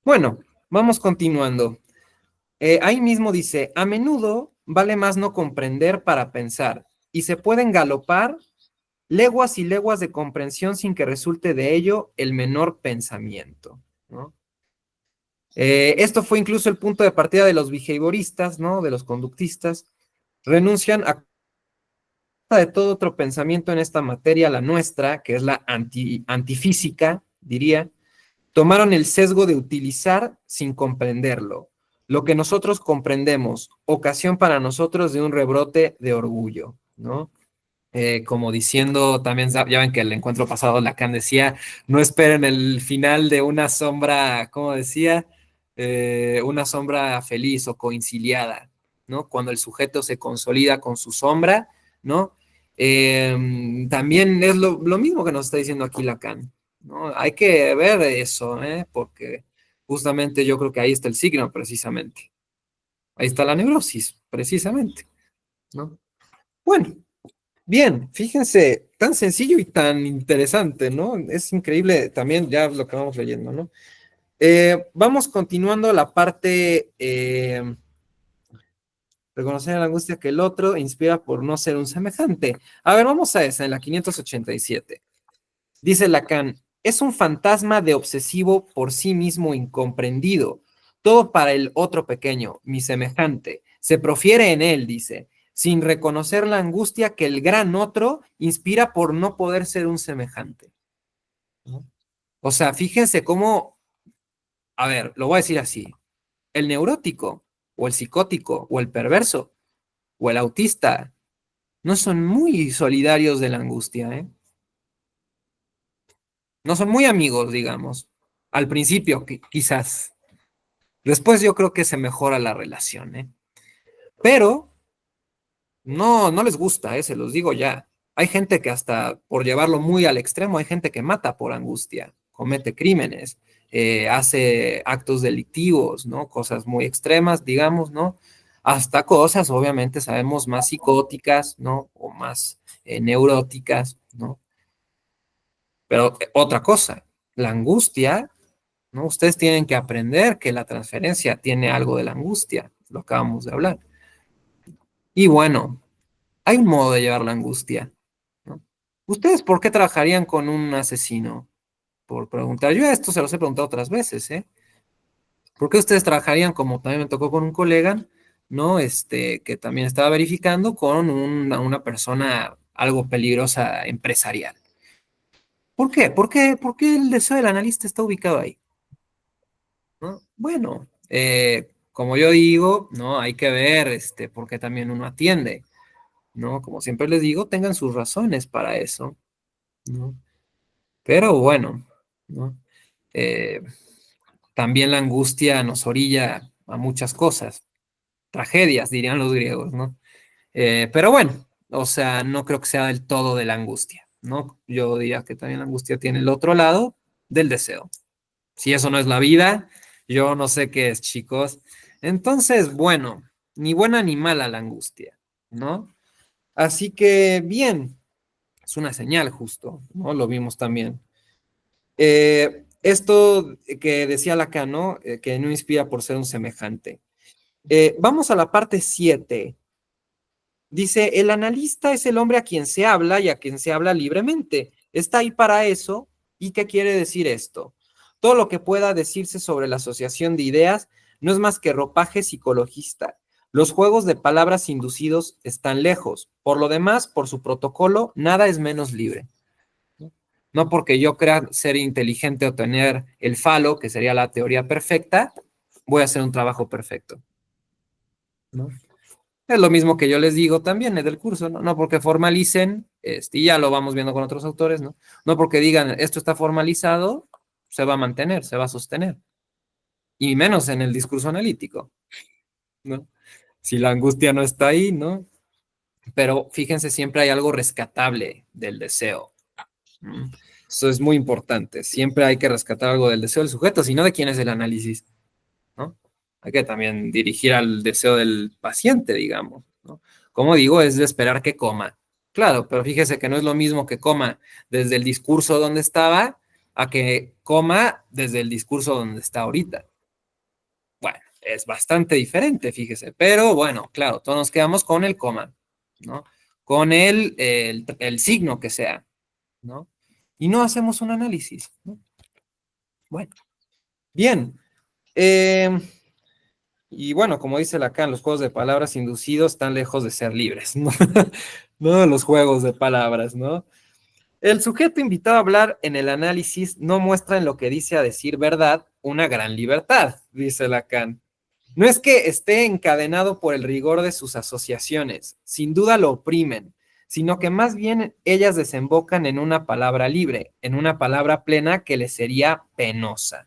Bueno, vamos continuando. Ahí mismo dice, a menudo vale más no comprender para pensar y se pueden galopar leguas y leguas de comprensión sin que resulte de ello el menor pensamiento, ¿no? Esto fue incluso el punto de partida de los behavioristas, ¿no? De los conductistas. Renuncian a de todo otro pensamiento en esta materia, la nuestra, que es la antifísica, diría, tomaron el sesgo de utilizar sin comprenderlo. Lo que nosotros comprendemos, ocasión para nosotros de un rebrote de orgullo, ¿no? Como diciendo, también ya ven que el encuentro pasado Lacan decía, no esperen el final de una sombra, ¿cómo decía? Una sombra feliz o coinciliada, ¿no? Cuando el sujeto se consolida con su sombra, ¿no? También es lo mismo que nos está diciendo aquí Lacan, ¿no? Hay que ver eso, porque justamente yo creo que ahí está el signo, precisamente. Ahí está la neurosis, precisamente, ¿no? Bueno. Bien, fíjense, tan sencillo y tan interesante, ¿no? Es increíble también ya lo que vamos leyendo, ¿no? Vamos continuando la parte, reconocer la angustia que el otro inspira por no ser un semejante. A ver, vamos a esa, en la 587. Dice Lacan, es un fantasma de obsesivo por sí mismo incomprendido, todo para el otro pequeño, mi semejante. Se profiere en él, dice, sin reconocer la angustia que el gran otro inspira por no poder ser un semejante. ¿No? O sea, fíjense cómo, a ver, lo voy a decir así, el neurótico, o el psicótico, o el perverso, o el autista, no son muy solidarios de la angustia, ¿eh? No son muy amigos, digamos. Al principio, quizás. Después yo creo que se mejora la relación, ¿eh? Pero no les gusta, se los digo ya. Hay gente que hasta por llevarlo muy al extremo, hay gente que mata por angustia, comete crímenes, hace actos delictivos, ¿no? Cosas muy extremas, digamos, ¿no? Hasta cosas, obviamente, sabemos, más psicóticas, ¿no? O más neuróticas, ¿no? Pero otra cosa, la angustia, ¿no? Ustedes tienen que aprender que la transferencia tiene algo de la angustia, lo acabamos de hablar. Y bueno, hay un modo de llevar la angustia, ¿no? ¿Ustedes por qué trabajarían con un asesino? Por preguntar. Yo esto se los he preguntado otras veces, ¿eh? ¿Por qué ustedes trabajarían, como también me tocó con un colega, ¿no? Que también estaba verificando con una persona algo peligrosa empresarial? ¿Por qué? ¿Por qué el deseo del analista está ubicado ahí? ¿No? Bueno, como yo digo, ¿no? Hay que ver por qué también uno atiende, ¿no? Como siempre les digo, tengan sus razones para eso, ¿no? Pero bueno, ¿no? Eh, también la angustia nos orilla a muchas cosas, tragedias, dirían los griegos, ¿no? Pero bueno, o sea, no creo que sea del todo de la angustia, ¿no? Yo diría que también la angustia tiene el otro lado del deseo. Si eso no es la vida, yo no sé qué es, chicos. Entonces, bueno, ni buena ni mala la angustia, ¿no? Así que, bien, es una señal justo, ¿no? Lo vimos también. Esto que decía Lacan, ¿no? Que no inspira por ser un semejante. Vamos a la parte 7. Dice, el analista es el hombre a quien se habla y a quien se habla libremente. Está ahí para eso. ¿Y qué quiere decir esto? Todo lo que pueda decirse sobre la asociación de ideas no es más que ropaje psicologista. Los juegos de palabras inducidos están lejos. Por lo demás, por su protocolo, nada es menos libre. No porque yo crea ser inteligente o tener el falo, que sería la teoría perfecta, voy a hacer un trabajo perfecto, ¿no? Es lo mismo que yo les digo también en el curso, ¿no? No porque formalicen, y ya lo vamos viendo con otros autores, ¿no? No porque digan esto está formalizado, se va a mantener, se va a sostener. Y menos en el discurso analítico, ¿no? Si la angustia no está ahí, ¿no? Pero fíjense, siempre hay algo rescatable del deseo. ¿No? Eso es muy importante. Siempre hay que rescatar algo del deseo del sujeto, sino de quién es el análisis, ¿no? Hay que también dirigir al deseo del paciente, digamos, ¿no? Como digo, es de esperar que coma. Claro, pero fíjese que no es lo mismo que coma desde el discurso donde estaba a que coma desde el discurso donde está ahorita. Bueno, es bastante diferente, fíjese, pero bueno, claro, todos nos quedamos con el coma, ¿no? Con el signo que sea, ¿no? Y no hacemos un análisis, ¿no? Bueno, bien. Y bueno, como dice Lacan, los juegos de palabras inducidos están lejos de ser libres, ¿no? No los juegos de palabras, ¿no? El sujeto invitado a hablar en el análisis no muestra en lo que dice a decir verdad una gran libertad, dice Lacan. No es que esté encadenado por el rigor de sus asociaciones, sin duda lo oprimen, sino que más bien ellas desembocan en una palabra libre, en una palabra plena que le sería penosa.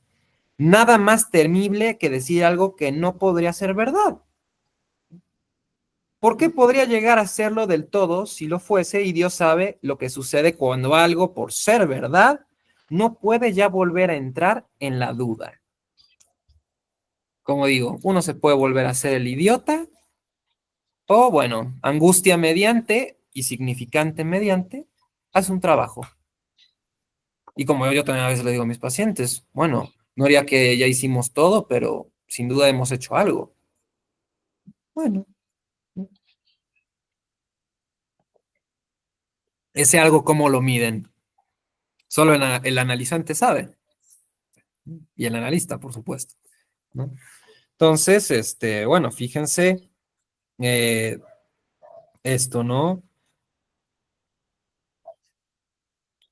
Nada más temible que decir algo que no podría ser verdad. ¿Por qué podría llegar a serlo del todo si lo fuese? Y Dios sabe lo que sucede cuando algo, por ser verdad, no puede ya volver a entrar en la duda. Como digo, uno se puede volver a ser el idiota, o bueno, angustia mediante y significante mediante, hace un trabajo. Y como yo también a veces le digo a mis pacientes, bueno, no haría que ya hicimos todo, pero sin duda hemos hecho algo. Bueno, ese algo, ¿cómo lo miden? Solo el analizante sabe, y el analista, por supuesto, ¿no? Entonces, bueno, fíjense eh, esto, ¿no?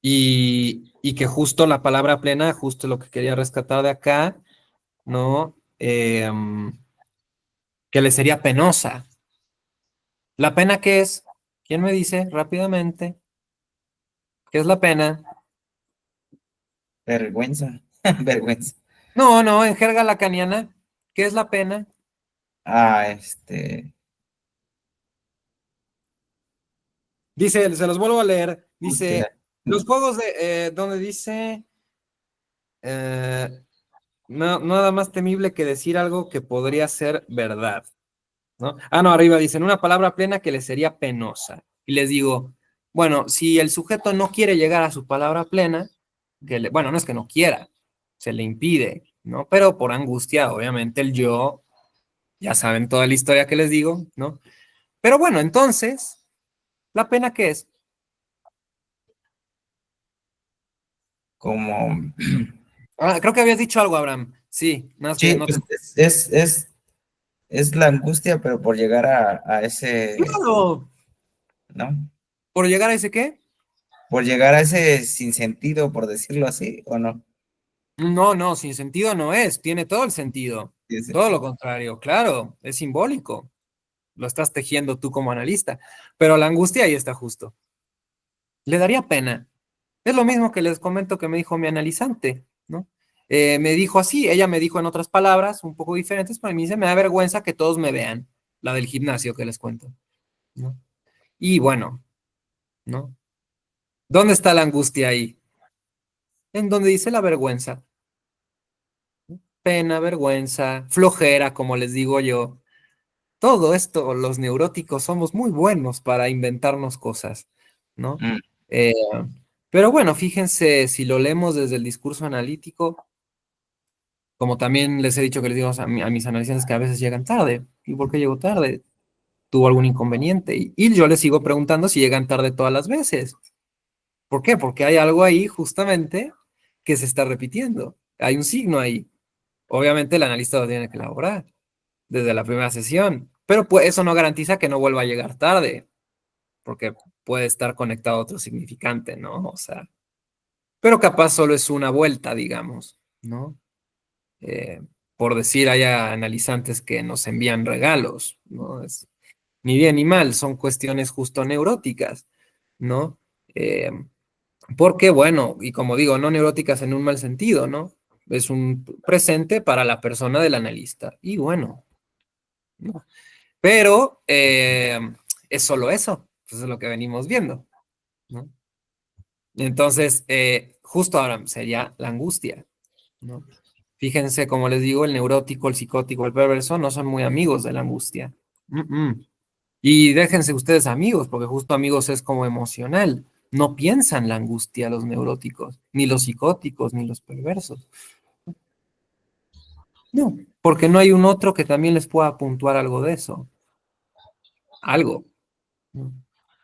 Y que justo la palabra plena, justo lo que quería rescatar de acá, ¿no? Que le sería penosa. ¿La pena qué es? ¿Quién me dice rápidamente qué es la pena? Vergüenza, vergüenza. No, no, en jerga lacaniana, ¿qué es la pena? Ah, Dice, se los vuelvo a leer, angustia. dice, los juegos de, donde dice, eh, no, nada más temible que decir algo que podría ser verdad, ¿no? Ah, no, arriba dicen una palabra plena que le sería penosa. Y les digo, bueno, si el sujeto no quiere llegar a su palabra plena, bueno, no es que no quiera, se le impide, ¿no? Pero por angustia, obviamente, el yo, ya saben toda la historia que les digo, ¿no? Pero bueno, entonces, ¿la pena qué es? Como, Ah, creo que habías dicho algo, Abraham. Sí, más que sí, no te... pues es la angustia, pero por llegar a ese, Claro, ¿no? por llegar a ese qué. Por llegar a ese sinsentido, por decirlo así, ¿o no? No, no, sin sentido no es, tiene todo el sentido. Sí, es Todo eso. lo contrario, claro, es simbólico. Lo estás tejiendo tú como analista. Pero la angustia ahí está justo. Le daría pena. Es lo mismo que les comento que me dijo mi analizante, ¿no? Me dijo así, ella me dijo en otras palabras, un poco diferentes, pero a mí se me da vergüenza que todos me vean, la del gimnasio que les cuento, ¿no? Y bueno, ¿no? ¿Dónde está la angustia ahí? En donde dice la vergüenza. Pena, vergüenza, flojera, como les digo yo. Todo esto, los neuróticos somos muy buenos para inventarnos cosas, ¿no? Mm, Eh, pero bueno, fíjense, si lo leemos desde el discurso analítico, como también les he dicho que les digo a mis analistas que a veces llegan tarde. ¿Y por qué llegó tarde? ¿Tuvo algún inconveniente? Y yo les sigo preguntando si llegan tarde todas las veces. ¿Por qué? Porque hay algo ahí justamente que se está repitiendo. Hay un signo ahí. Obviamente el analista lo tiene que elaborar desde la primera sesión, pero pues eso no garantiza que no vuelva a llegar tarde, porque puede estar conectado a otro significante, ¿no? O sea, pero capaz solo es una vuelta, digamos, ¿no? Eh, por decir, hay analizantes que nos envían regalos, ¿no? Es ni bien ni mal, son cuestiones justo neuróticas, ¿no? Eh, porque, bueno, y como digo, no neuróticas en un mal sentido, ¿no? Es un presente para la persona del analista. Y bueno, ¿no? Pero es solo eso, eso es lo que venimos viendo, ¿no? Entonces, justo ahora sería la angustia, ¿no? Fíjense, como les digo, el neurótico, el psicótico, el perverso no son muy amigos de la angustia. Y déjense ustedes amigos, porque justo amigos es como emocional. No piensan la angustia los neuróticos, ni los psicóticos, ni los perversos. No, porque no hay un otro que también les pueda puntuar algo de eso. Algo, ¿no?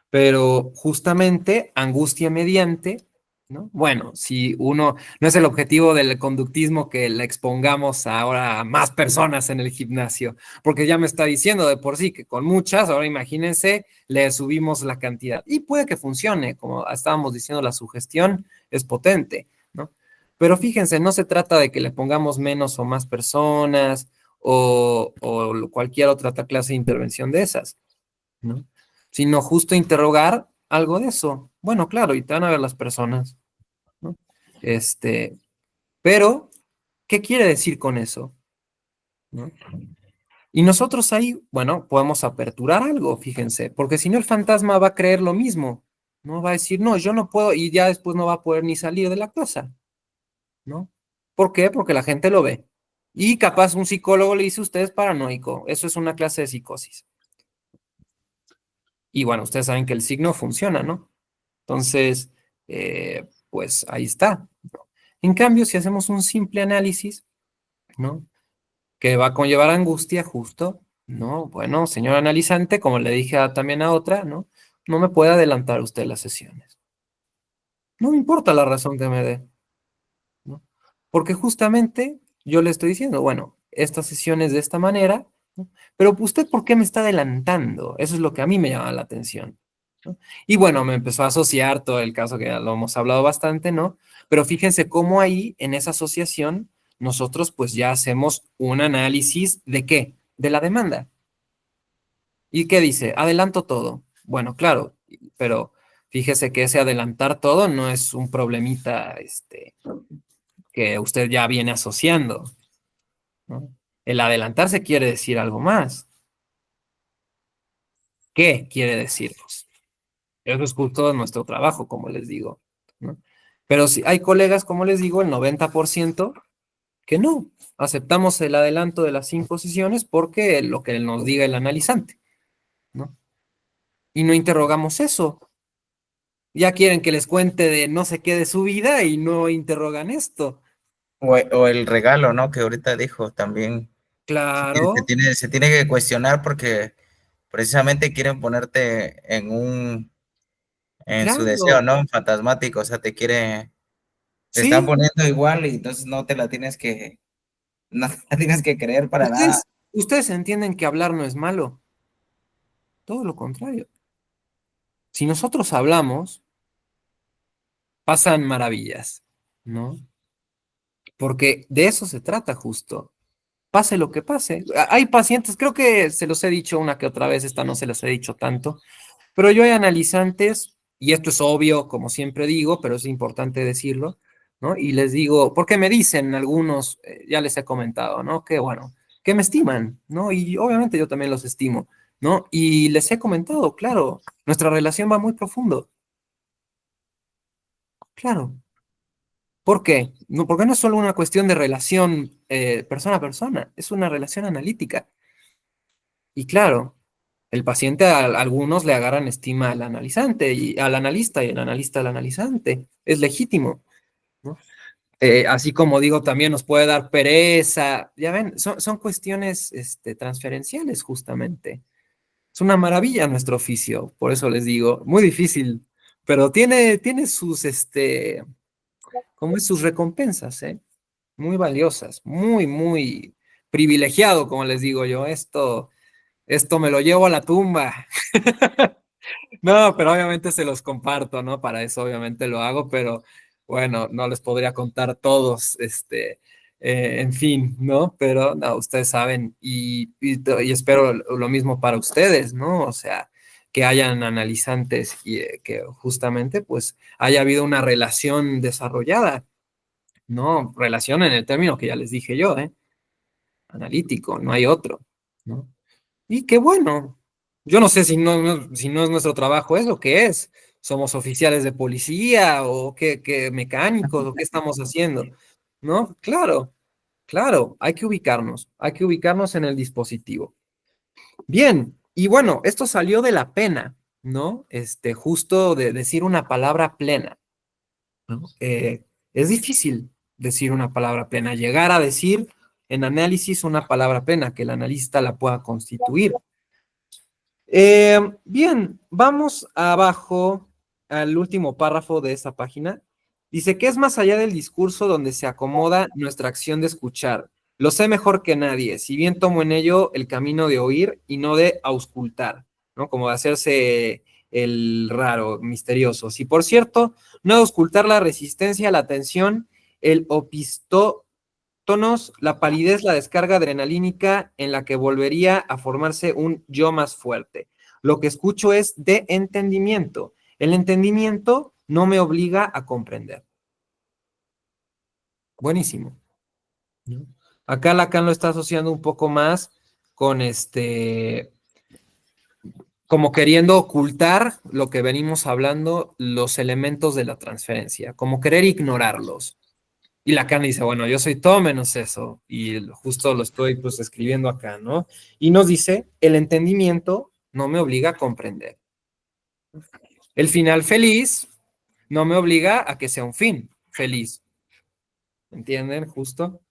Pero justamente angustia mediante ¿no? Bueno, si uno, no es el objetivo del conductismo que le expongamos ahora a más personas en el gimnasio, porque ya me está diciendo de por sí que con muchas, ahora imagínense, le subimos la cantidad. Y puede que funcione, como estábamos diciendo, la sugestión es potente, ¿no? Pero fíjense, no se trata de que le pongamos menos o más personas o cualquier otra clase de intervención de esas, ¿no? Sino justo interrogar algo de eso. Bueno, claro, y te van a ver las personas, ¿no? Este, pero, ¿qué quiere decir con eso? ¿No? Y nosotros ahí, bueno, podemos aperturar algo, fíjense, porque si no el fantasma va a creer lo mismo, ¿no? Va a decir, no, yo no puedo, y ya después no va a poder ni salir de la casa, ¿no? ¿Por qué? Porque la gente lo ve. Y capaz un psicólogo le dice, usted es paranoico, eso es una clase de psicosis. Y bueno, ustedes saben que el signo funciona, ¿no? Entonces, pues ahí está, ¿no? En cambio, si hacemos un simple análisis, ¿no? Que va a conllevar angustia justo, ¿no? Bueno, señor analizante, como le dije también a otra, ¿no? No me puede adelantar usted las sesiones. No me importa la razón que me dé, ¿no? Porque justamente yo le estoy diciendo, bueno, esta sesión es de esta manera, ¿no? Pero usted, ¿por qué me está adelantando? Eso es lo que a mí me llama la atención, ¿no? Y bueno, me empezó a asociar todo el caso que ya lo hemos hablado bastante, ¿no? Pero fíjense cómo ahí, en esa asociación, nosotros pues ya hacemos un análisis de qué, de la demanda. ¿Y qué dice? Adelanto todo. Bueno, claro, pero fíjese que ese adelantar todo no es un problemita, que usted ya viene asociando, ¿no? El adelantarse quiere decir algo más. ¿Qué quiere decirnos? Eso es justo nuestro trabajo, como les digo, ¿no? Pero si hay colegas, como les digo, el 90% que no. Aceptamos el adelanto de las 5 sesiones porque lo que nos diga el analizante, ¿no? Y no interrogamos eso. Ya quieren que les cuente de no sé qué de su vida y no interrogan esto. O el regalo, ¿no? Que ahorita dijo también. Claro, Se tiene que cuestionar porque precisamente quieren ponerte en su deseo, claro. ¿no? Fantasmático, o sea, te están Sí, poniendo igual y entonces no te la tienes que creer para nada. ustedes entienden que hablar no es malo. Todo lo contrario. Si nosotros hablamos, pasan maravillas, ¿no? Porque de eso se trata justo. Pase lo que pase. Hay pacientes, creo que se los he dicho una que otra vez, esta no se los he dicho tanto, pero yo hay analizantes, y esto es obvio, como siempre digo, pero es importante decirlo, ¿no? Y les digo, porque me dicen algunos, ya les he comentado, ¿no? Que bueno, que me estiman, ¿no? Y obviamente yo también los estimo, ¿no? Y les he comentado, claro, nuestra relación va muy profundo, claro. ¿Por qué? No, porque no es solo una cuestión de relación persona a persona, es una relación analítica. Y claro, el paciente a algunos le agarran estima al analizante y al analista y el analista al analizante. Es legítimo, ¿no? Así como digo, también nos puede dar pereza. Ya ven, son cuestiones transferenciales justamente. Es una maravilla nuestro oficio, por eso les digo, muy difícil, pero tiene sus, como es, sus recompensas, ¿eh? Muy valiosas, muy, muy privilegiado, como les digo yo. Esto me lo llevo a la tumba. No, pero obviamente se los comparto, ¿no? Para eso obviamente lo hago, pero bueno, no les podría contar todos, en fin, ¿no? Pero no, ustedes saben y espero lo mismo para ustedes, ¿no? O sea, que hayan analizantes y que justamente pues haya habido una relación desarrollada, ¿no? Relación en el término que ya les dije yo, ¿eh? Analítico, no hay otro, ¿no? Y qué bueno. Yo no sé si no es nuestro trabajo, es lo que es. Somos oficiales de policía o qué mecánicos o qué estamos haciendo, ¿no? Claro, claro, hay que ubicarnos en el dispositivo. Bien, y bueno, esto salió de la pena, ¿no? Justo de decir una palabra plena, ¿no? Es difícil decir una palabra plena, llegar a decir en análisis una palabra plena, que el analista la pueda constituir. Bien, vamos abajo al último párrafo de esa página Dice, ¿qué es más allá del discurso donde se acomoda nuestra acción de escuchar? Lo sé mejor que nadie, si bien tomo en ello el camino de oír y no de auscultar, ¿no? Como de hacerse el raro, misterioso. Si por cierto, no de auscultar la resistencia, la tensión, el opistótonos, la palidez, la descarga adrenalínica en la que volvería a formarse un yo más fuerte. Lo que escucho es de entendimiento. El entendimiento no me obliga a comprender. Buenísimo. ¿No? Acá Lacan lo está asociando un poco más con como queriendo ocultar lo que venimos hablando, los elementos de la transferencia, como querer ignorarlos. Y Lacan dice, bueno, yo soy todo menos eso, y justo lo estoy pues escribiendo acá, ¿no? Y nos dice, el entendimiento no me obliga a comprender. El final feliz no me obliga a que sea un fin feliz. ¿Entienden? Justo.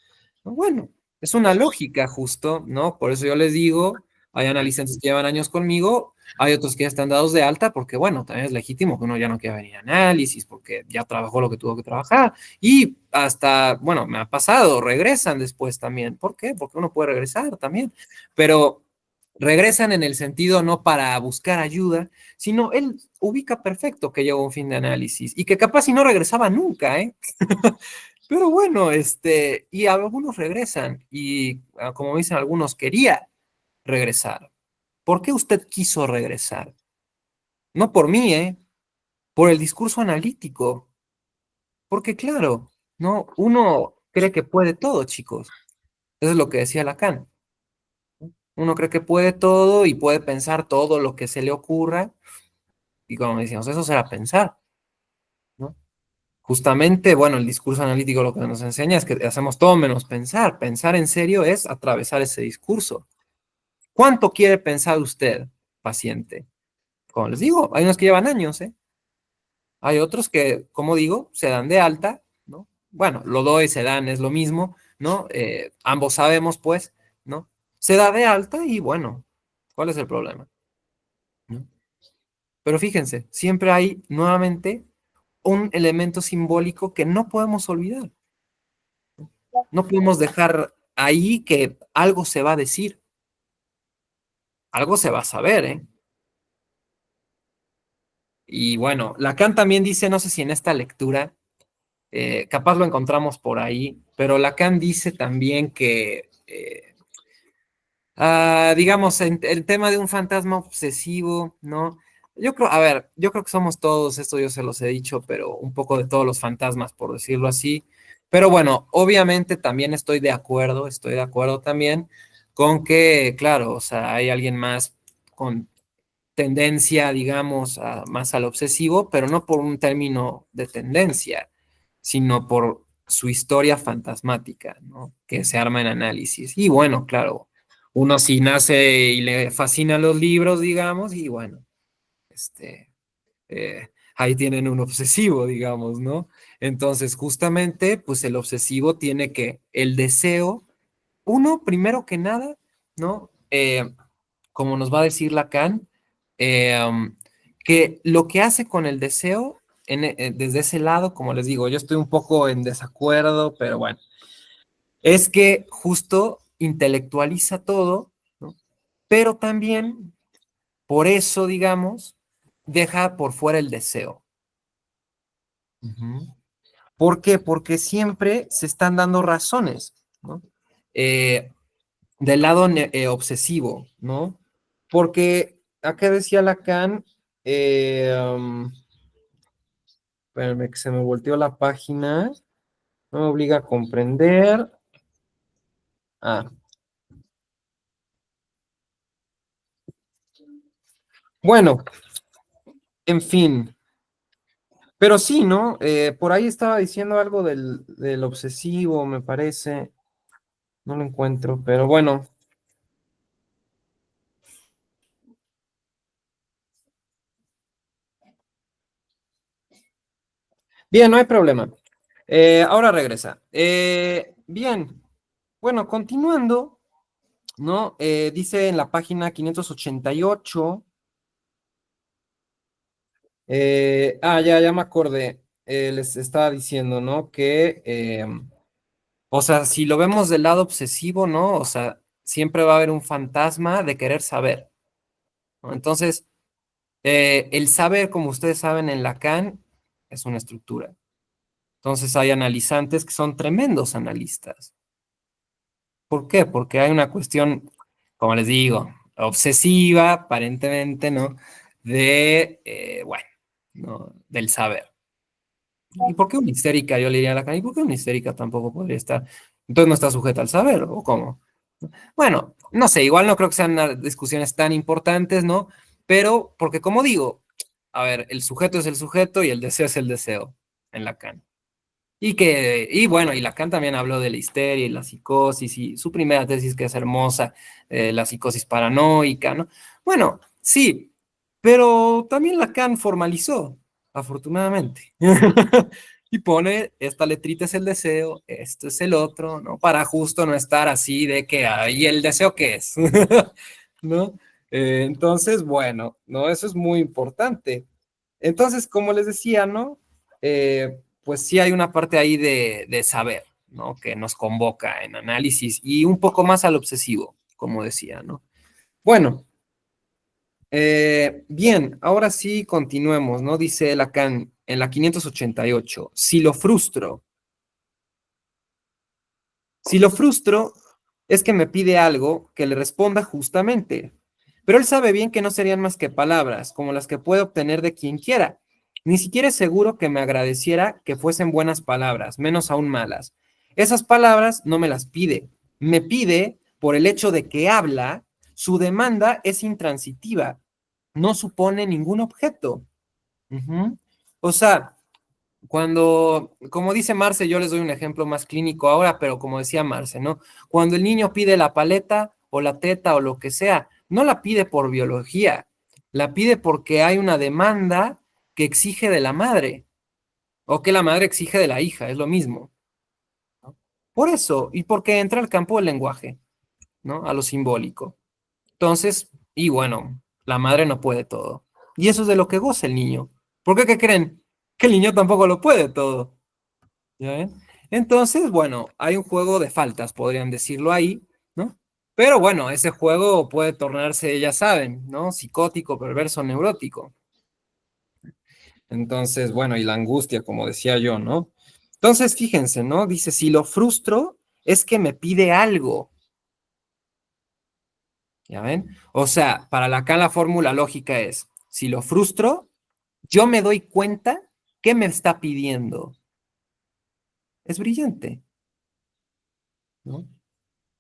Bueno, es una lógica justo, ¿no? Por eso yo les digo, hay analistas que llevan años conmigo, hay otros que ya están dados de alta, porque bueno, también es legítimo que uno ya no quiera venir a análisis, porque ya trabajó lo que tuvo que trabajar, y hasta, bueno, me ha pasado, regresan después también. ¿Por qué? Porque uno puede regresar también, pero regresan en el sentido no para buscar ayuda, sino él ubica perfecto que llegó un fin de análisis y que capaz si no regresaba nunca, ¿eh? Pero bueno, y algunos regresan y como dicen algunos, quería regresar. ¿Por qué usted quiso regresar? No por mí, ¿eh? Por el discurso analítico. Porque claro, ¿no? Uno cree que puede todo, chicos. Eso es lo que decía Lacan. Uno cree que puede todo y puede pensar todo lo que se le ocurra. Y como decíamos, eso será pensar, ¿no? Justamente, bueno, el discurso analítico lo que nos enseña es que hacemos todo menos pensar. Pensar en serio es atravesar ese discurso. ¿Cuánto quiere pensar usted, paciente? Como les digo, hay unos que llevan años, ¿eh? Hay otros que, como digo, se dan de alta, ¿no? Bueno, lo doy, se dan, es lo mismo, ¿no? Ambos sabemos, pues, ¿no? Se da de alta y bueno, ¿cuál es el problema? ¿No? Pero fíjense, siempre hay nuevamente un elemento simbólico que no podemos olvidar. No podemos dejar ahí que algo se va a decir, algo se va a saber, ¿eh? Y bueno, Lacan también dice, no sé si en esta lectura, capaz lo encontramos por ahí, pero Lacan dice también que, digamos, en el tema de un fantasma obsesivo, ¿no? Yo creo, a ver, yo creo que somos todos, esto yo se los he dicho, pero un poco de todos los fantasmas, por decirlo así. Pero bueno, obviamente también estoy de acuerdo también con que, claro, o sea, hay alguien más con tendencia, digamos, más al obsesivo, pero no por un término de tendencia, sino por su historia fantasmática, ¿no? Que se arma en análisis. Y bueno, claro, uno si nace y le fascinan los libros, digamos, y bueno, ahí tienen un obsesivo, digamos, ¿no? Entonces, justamente, pues el obsesivo tiene que el deseo, uno, primero que nada, ¿no? Como nos va a decir Lacan, um, que lo que hace con el deseo, desde ese lado, como les digo, yo estoy un poco en desacuerdo, pero bueno, es que justo intelectualiza todo, ¿no? Pero también, por eso, digamos, deja por fuera el deseo. Ujú. ¿Por qué? Porque siempre se están dando razones, ¿no? Eh, del lado obsesivo, ¿no? Porque acá decía Lacan, espérame que se me volteó la página, no me obliga a comprender. Ah, bueno, en fin, pero sí, ¿no? Por ahí estaba diciendo algo del obsesivo, me parece, no lo encuentro, pero bueno, bien, no hay problema. Ahora regresa. Bien, bueno, continuando, ¿no? Dice en la página 588, ya me acordé. les estaba diciendo, ¿no? Que, o sea, si lo vemos del lado obsesivo, ¿no? O sea, siempre va a haber un fantasma de querer saber, ¿no? Entonces, el saber, como ustedes saben, en Lacan es una estructura. Entonces hay analizantes que son tremendos analistas. ¿Por qué? Porque hay una cuestión, como les digo, obsesiva, aparentemente, ¿no? De, bueno, ¿no? Del saber. ¿Y por qué una histérica? Yo le diría a Lacan, ¿y por qué una histérica tampoco podría estar? Entonces no está sujeta al saber, ¿o cómo? Bueno, no sé, igual no creo que sean discusiones tan importantes, ¿no? Pero, porque como digo, a ver, el sujeto es el sujeto y el deseo es el deseo en Lacan. Y bueno, y Lacan también habló de la histeria y la psicosis, y su primera tesis que es hermosa, la psicosis paranoica, ¿no? Bueno, sí, pero también Lacan formalizó, afortunadamente. Y pone, esta letrita es el deseo, esto es el otro, ¿no? Para justo no estar así de que, ¿y el deseo qué es? ¿No? Entonces, bueno, ¿no? Eso es muy importante. Entonces, como les decía, ¿no? Pues sí hay una parte ahí de saber, ¿no? Que nos convoca en análisis y un poco más al obsesivo, como decía, ¿no? Bueno, bien, ahora sí continuemos, ¿no? Dice Lacan en la 588, si lo frustro es que me pide algo que le responda justamente, pero él sabe bien que no serían más que palabras, como las que puede obtener de quien quiera. Ni siquiera es seguro que me agradeciera que fuesen buenas palabras, menos aún malas. Esas palabras no me las pide. Me pide por el hecho de que habla, su demanda es intransitiva, no supone ningún objeto. Ujú. O sea, cuando, como dice Marce, yo les doy un ejemplo más clínico ahora, pero como decía Marce, ¿no? Cuando el niño pide la paleta o la teta o lo que sea, no la pide por biología, la pide porque hay una demanda que exige de la madre o que la madre exige de la hija, es lo mismo, ¿no? Por eso, y porque entra al campo del lenguaje, ¿no? A lo simbólico. Entonces, y bueno, la madre no puede todo. Y eso es de lo que goza el niño. ¿Por qué? ¿Qué creen? Que el niño tampoco lo puede todo. ¿Ya ven? Entonces, bueno, hay un juego de faltas, podrían decirlo ahí, ¿no? Pero bueno, ese juego puede tornarse, ya saben, ¿no? Psicótico, perverso, neurótico. Entonces, bueno, y la angustia, como decía yo, ¿no? Entonces, fíjense, ¿no? Dice, si lo frustro, es que me pide algo. ¿Ya ven? O sea, para Lacan la fórmula lógica es, si lo frustro, yo me doy cuenta que me está pidiendo. Es brillante, ¿no?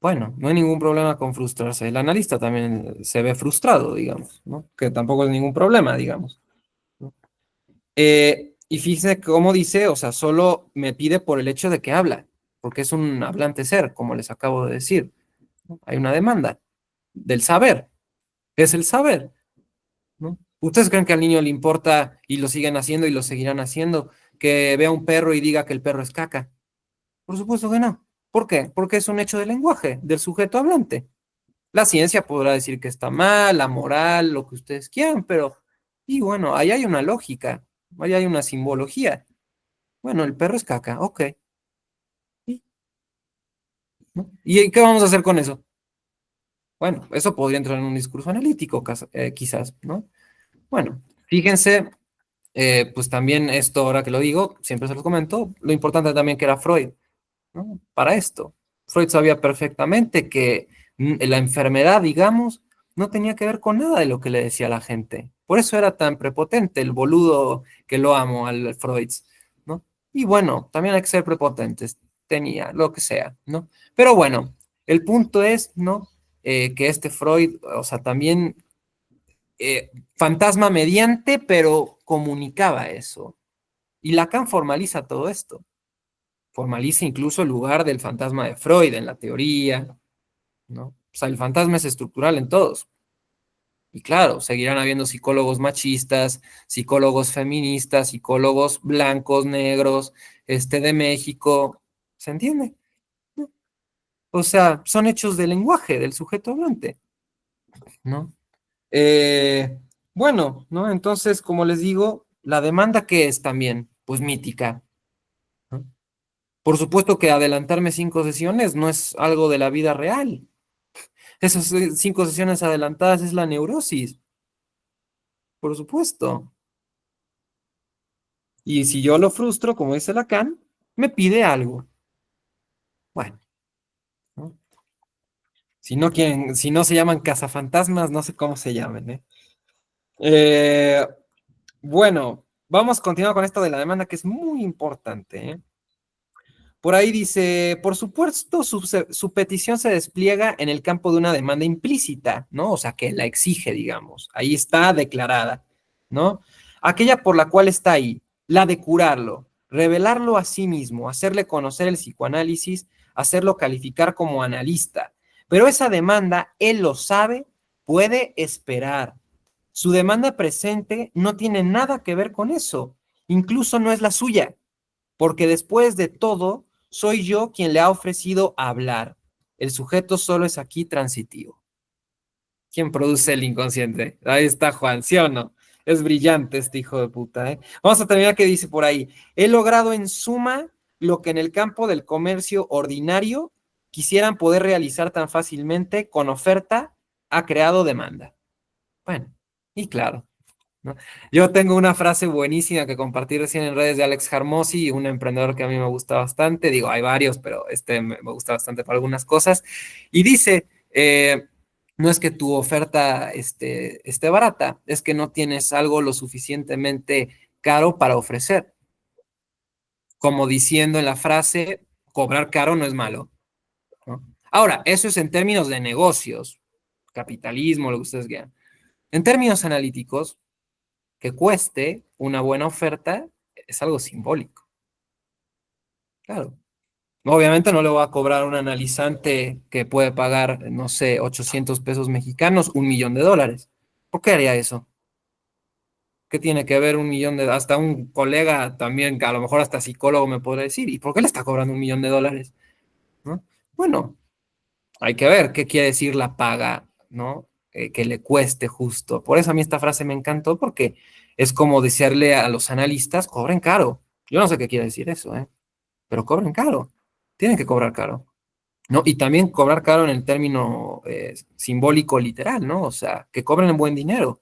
Bueno, no hay ningún problema con frustrarse. El analista también se ve frustrado, digamos, ¿no? Que tampoco es ningún problema, digamos, ¿no? Y fíjese cómo dice, o sea, solo me pide por el hecho de que habla, porque es un hablante ser, como les acabo de decir, ¿no? Hay una demanda del saber, es el saber, ¿no? ¿Ustedes creen que al niño le importa y lo siguen haciendo y lo seguirán haciendo, que vea un perro y diga que el perro es caca? Por supuesto que no. ¿Por qué? Porque es un hecho del lenguaje, del sujeto hablante. La ciencia podrá decir que está mal, la moral, lo que ustedes quieran, pero, y bueno, ahí hay una lógica, ahí hay una simbología. Bueno, el perro es caca, ok. ¿Y, ¿no? ¿Y qué vamos a hacer con eso? Bueno, eso podría entrar en un discurso analítico, quizás, ¿no? Bueno, fíjense, pues también esto, ahora que lo digo, siempre se los comento, lo importante también que era Freud, ¿no? Para esto. Freud sabía perfectamente que la enfermedad, digamos, no tenía que ver con nada de lo que le decía la gente. Por eso era tan prepotente el boludo que lo amo al Freud, ¿no? Y bueno, también hay que ser prepotentes, tenía, lo que sea, ¿no? Pero bueno, el punto es, ¿no? Que este Freud, o sea, también fantasma mediante, pero comunicaba eso. Y Lacan formaliza todo esto, formaliza incluso el lugar del fantasma de Freud en la teoría, ¿no? O sea, el fantasma es estructural en todos. Y claro, seguirán habiendo psicólogos machistas, psicólogos feministas, psicólogos blancos, negros, de México. ¿Se entiende? ¿No? O sea, son hechos del lenguaje, del sujeto hablante, ¿no? Eh, bueno, ¿no? Entonces, como les digo, la demanda, ¿qué es también? pues mítica, ¿no? Por supuesto que adelantarme 5 sesiones no es algo de la vida real. Esas 5 sesiones adelantadas es la neurosis, por supuesto. Y si yo lo frustro, como dice Lacan, me pide algo. Bueno, ¿no? Si no quieren, si no se llaman cazafantasmas, no sé cómo se llamen, ¿eh? Eh, bueno, vamos a continuar con esto de la demanda, que es muy importante, ¿eh? Por ahí dice, por supuesto, su petición se despliega en el campo de una demanda implícita, ¿no? O sea, que la exige, digamos. Ahí está declarada, ¿no? Aquella por la cual está ahí, la de curarlo, revelarlo a sí mismo, hacerle conocer el psicoanálisis, hacerlo calificar como analista. Pero esa demanda, él lo sabe, puede esperar. Su demanda presente no tiene nada que ver con eso, incluso no es la suya, porque después de todo, soy yo quien le ha ofrecido hablar. El sujeto solo es aquí transitivo. ¿Quién produce el inconsciente? Ahí está Juan, ¿sí o no? Es brillante este hijo de puta, ¿eh? Vamos a terminar que dice por ahí. He logrado en suma lo que en el campo del comercio ordinario quisieran poder realizar tan fácilmente con oferta, ha creado demanda. Bueno, y claro, ¿no? Yo tengo una frase buenísima que compartí recién en redes de Alex Harmosi, un emprendedor que a mí me gusta bastante. Digo, hay varios, pero este me gusta bastante para algunas cosas. Y dice, no es que tu oferta esté barata, es que no tienes algo lo suficientemente caro para ofrecer. Como diciendo en la frase, cobrar caro no es malo, ¿no? Ahora, eso es en términos de negocios, capitalismo, lo que ustedes quieran. En términos analíticos, que cueste una buena oferta es algo simbólico. Claro. Obviamente no le voy a cobrar a un analizante que puede pagar, no sé, 800 pesos mexicanos, $1.000.000. ¿Por qué haría eso? ¿Qué tiene que ver 1 millón de... Hasta un colega también, que a lo mejor hasta psicólogo me podría decir, ¿y por qué le está cobrando $1.000.000? ¿No? Bueno, hay que ver qué quiere decir la paga, ¿no? Que le cueste justo. Por eso a mí esta frase me encantó, porque es como decirle a los analistas, cobren caro. Yo no sé qué quiere decir eso, ¿eh? Pero cobren caro. Tienen que cobrar caro, ¿no? Y también cobrar caro en el término simbólico literal, ¿no? O sea, que cobren en buen dinero.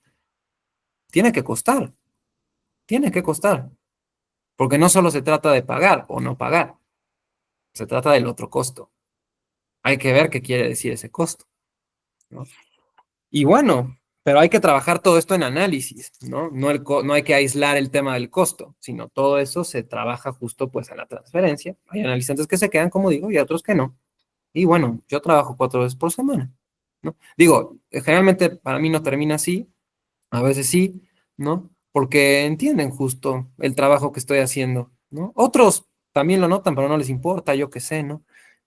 Tiene que costar, tiene que costar. Porque no solo se trata de pagar o no pagar, se trata del otro costo. Hay que ver qué quiere decir ese costo, ¿no? Y bueno, pero hay que trabajar todo esto en análisis, ¿no? No hay que aislar el tema del costo, sino todo eso se trabaja justo pues en la transferencia. Hay analizantes que se quedan, como digo, y otros que no. Y bueno, yo trabajo 4 veces por semana, ¿no? Digo, generalmente para mí no termina así, a veces sí, ¿no? Porque entienden justo el trabajo que estoy haciendo, ¿no? Otros también lo notan, pero no les importa, yo qué sé, ¿no?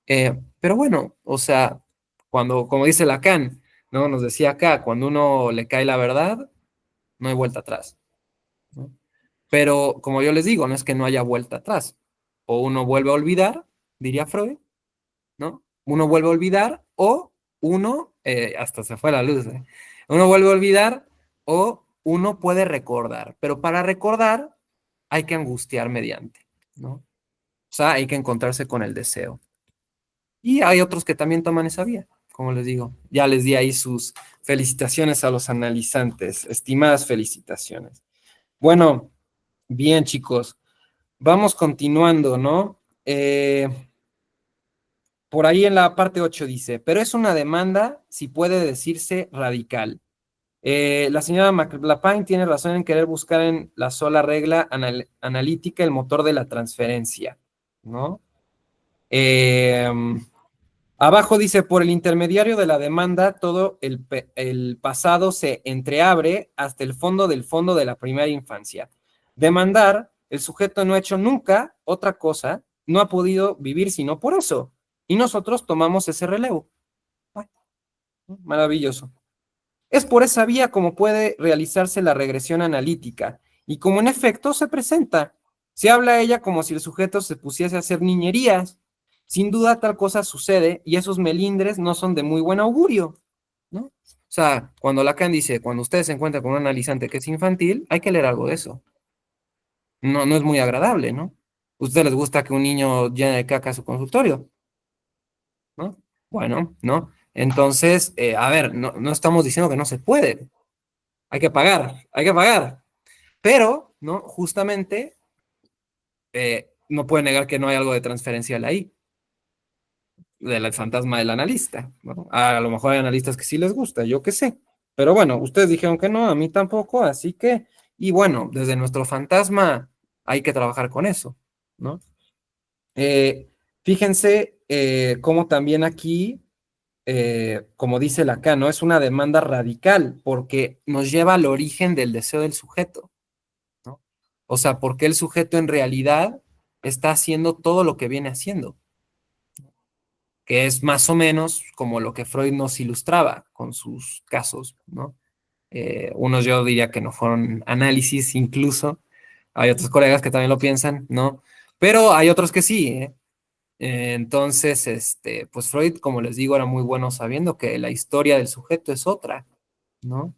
Pero bueno, o sea, cuando, como dice Lacan, ¿no? Nos decía acá, cuando uno le cae la verdad, no hay vuelta atrás, ¿no? Pero como yo les digo, no es que no haya vuelta atrás. O uno vuelve a olvidar, diría Freud, ¿no? Uno vuelve a olvidar o uno, hasta se fue la luz, ¿eh? Uno vuelve a olvidar o uno puede recordar, pero para recordar hay que angustiar mediante, ¿no? O sea, hay que encontrarse con el deseo. Y hay otros que también toman esa vía, como les digo. Ya les di ahí sus felicitaciones a los analizantes, estimadas felicitaciones. Bueno, bien chicos, vamos continuando, ¿no? Por ahí en la parte 8 dice, pero es una demanda, si puede decirse, radical. La señora McLapine tiene razón en querer buscar en la sola regla analítica el motor de la transferencia, ¿no? Eh, Abajo dice, por el intermediario de la demanda, todo el pasado se entreabre hasta el fondo del fondo de la primera infancia. Demandar, el sujeto no ha hecho nunca otra cosa, no ha podido vivir sino por eso. Y nosotros tomamos ese relevo. Ay, maravilloso. Es por esa vía como puede realizarse la regresión analítica. Y como en efecto se presenta, se habla a ella como si el sujeto se pusiese a hacer niñerías. Sin duda tal cosa sucede y esos melindres no son de muy buen augurio, ¿no? O sea, cuando Lacan dice, cuando ustedes se encuentran con un analizante que es infantil, hay que leer algo de eso, No, no es muy agradable, ¿no? ¿A ustedes les gusta que un niño llene de caca su consultorio? ¿No? Bueno, ¿no? Entonces, a ver, no estamos diciendo que no se puede. Hay que pagar, hay que pagar. Pero, ¿no? Justamente, no puede negar que no hay algo de transferencial ahí, del fantasma del analista, ¿no? A lo mejor hay analistas que sí les gusta, yo qué sé. Pero bueno, ustedes dijeron que no, a mí tampoco, así que, y bueno, desde nuestro fantasma hay que trabajar con eso, ¿no? Fíjense cómo también aquí, como dice Lacan, ¿no? Es una demanda radical porque nos lleva al origen del deseo del sujeto, ¿no? O sea, porque el sujeto en realidad está haciendo todo lo que viene haciendo, que es más o menos como lo que Freud nos ilustraba con sus casos, ¿no? Unos yo diría que no fueron análisis incluso, hay otros colegas que también lo piensan, ¿no? Pero hay otros que sí, ¿eh? Entonces, pues Freud, como les digo, era muy bueno sabiendo que la historia del sujeto es otra, ¿no?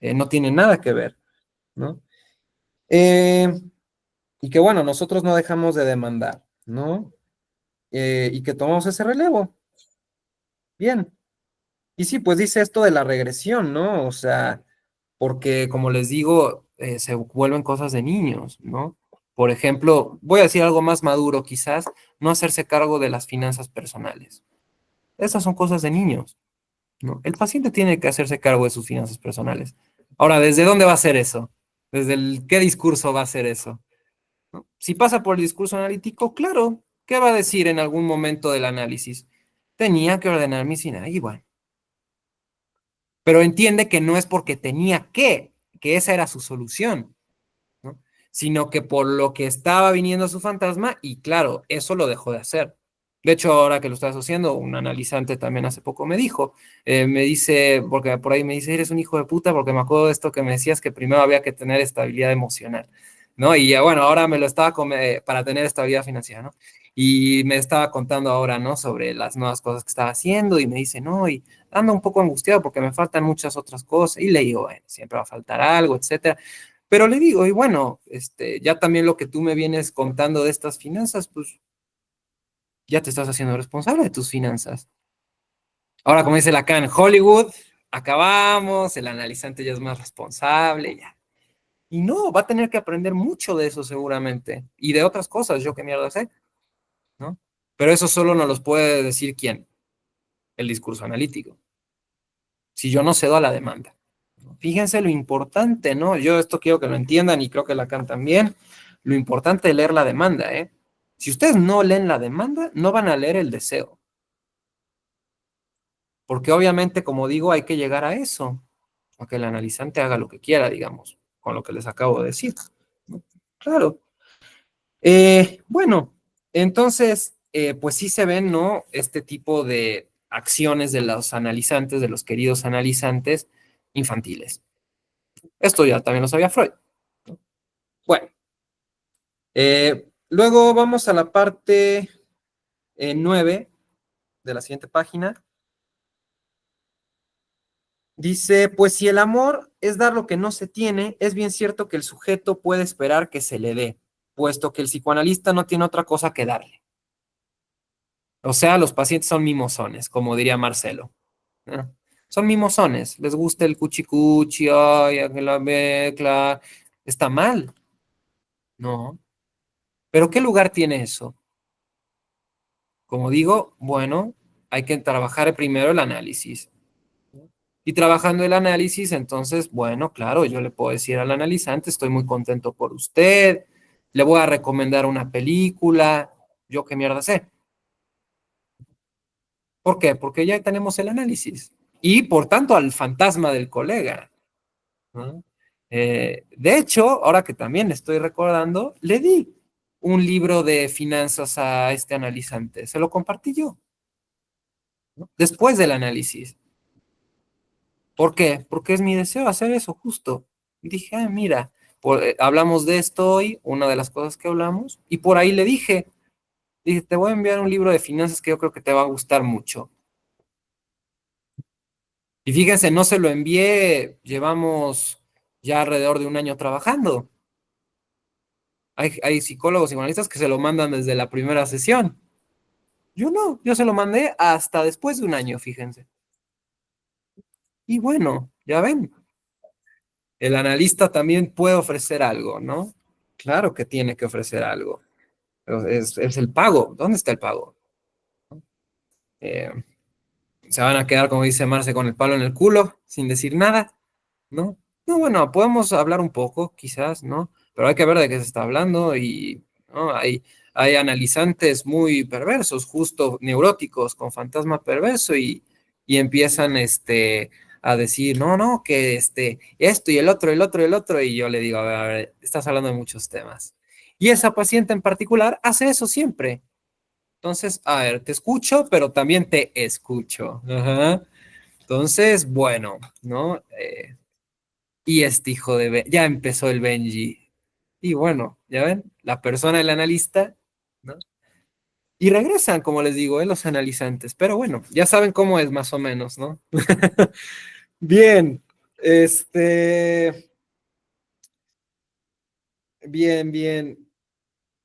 No tiene nada que ver, ¿no? Eh, y que bueno, nosotros no dejamos de demandar, ¿no? Y que tomamos ese relevo. Bien. Y sí, pues dice esto de la regresión, ¿no? O sea, porque como les digo, se vuelven cosas de niños, ¿no? Por ejemplo, voy a decir algo más maduro quizás, no hacerse cargo de las finanzas personales. Esas son cosas de niños, ¿no? El paciente tiene que hacerse cargo de sus finanzas personales. Ahora, ¿desde dónde va a ser eso? ¿Desde qué discurso va a ser eso? ¿No? Si pasa por el discurso analítico, claro, ¿qué va a decir en algún momento del análisis? Tenía que ordenar mi finanzas, y bueno, pero entiende que no es porque tenía que esa era su solución, ¿no? Sino que por lo que estaba viniendo su fantasma, y claro, eso lo dejó de hacer. De hecho, ahora que lo estás haciendo, un analizante también hace poco me dijo, me dice, porque por ahí me dice, eres un hijo de puta, porque me acuerdo de esto que me decías que primero había que tener estabilidad emocional, ¿no? Y bueno, ahora me lo estaba para tener estabilidad financiera, ¿no? Y me estaba contando ahora, ¿no? Sobre las nuevas cosas que estaba haciendo y me dice, no, y ando un poco angustiado porque me faltan muchas otras cosas. Y le digo, bueno, siempre va a faltar algo, etcétera. Pero le digo, y bueno, ya también lo que tú me vienes contando de estas finanzas, pues ya te estás haciendo responsable de tus finanzas. Ahora, como dice Lacan, Hollywood, acabamos, el analizante ya es más responsable, ya. Y no, va a tener que aprender mucho de eso seguramente. Y de otras cosas, yo qué mierda sé, ¿no? Pero eso solo nos los puede decir quién, el discurso analítico. Si yo no cedo a la demanda. Fíjense lo importante, ¿no? Yo esto quiero que lo entiendan y creo que Lacan también. Lo importante de leer la demanda, ¿eh? Si ustedes no leen la demanda, no van a leer el deseo. Porque obviamente, como digo, hay que llegar a eso. A que el analizante haga lo que quiera, digamos, con lo que les acabo de decir, ¿no? Claro. Bueno, entonces, pues sí se ven, ¿no? Este tipo de acciones de los analizantes, de los queridos analizantes infantiles. Esto ya también lo sabía Freud. Bueno, luego vamos a la parte 9 de la siguiente página. Dice, pues si el amor es dar lo que no se tiene, es bien cierto que el sujeto puede esperar que se le dé, puesto que el psicoanalista no tiene otra cosa que darle. O sea, los pacientes son mimosones, como diría Marcelo. ¿No? Son mimosones, les gusta el cuchicuchi, ay, la mezcla. Está mal, ¿no? Pero ¿qué lugar tiene eso? Como digo, bueno, hay que trabajar primero el análisis. Y trabajando el análisis, entonces, bueno, claro, yo le puedo decir al analizante, estoy muy contento por usted, le voy a recomendar una película, yo qué mierda sé. ¿Por qué? Porque ya tenemos el análisis. Y por tanto al fantasma del colega, ¿no? De hecho, ahora que también estoy recordando, le di un libro de finanzas a este analizante, se lo compartí yo, ¿no? Después del análisis. ¿Por qué? Porque es mi deseo hacer eso justo. Y dije, ah, mira, hablamos de esto hoy, una de las cosas que hablamos, y por ahí le dije, te voy a enviar un libro de finanzas que yo creo que te va a gustar mucho. Y fíjense, no se lo envié, llevamos ya alrededor de un año trabajando. Hay psicólogos y psicoanalistas que se lo mandan desde la primera sesión. Yo no, yo se lo mandé hasta después de un año, fíjense. Y bueno, ya ven, el analista también puede ofrecer algo, ¿no? Claro que tiene que ofrecer algo. Pero es el pago. ¿Dónde está el pago? Eh, Se van a quedar, como dice Marce, con el palo en el culo, sin decir nada, ¿no? No, bueno, podemos hablar un poco, quizás, ¿no? Pero hay que ver de qué se está hablando y, ¿no? Hay analizantes muy perversos, justo neuróticos, con fantasma perverso y empiezan, a decir, no, no, que esto y el otro, el otro, el otro, y yo le digo, a ver, estás hablando de muchos temas. Y esa paciente en particular hace eso siempre. Entonces, a ver, te escucho, pero también te escucho. Ajá. Entonces, bueno, ¿no? Y este hijo de... Ya empezó el Benji. Y bueno, ya ven, la persona, el analista, ¿no? Y regresan, como les digo, los analizantes. Pero bueno, ya saben cómo es más o menos, ¿no? Bien, bien, bien.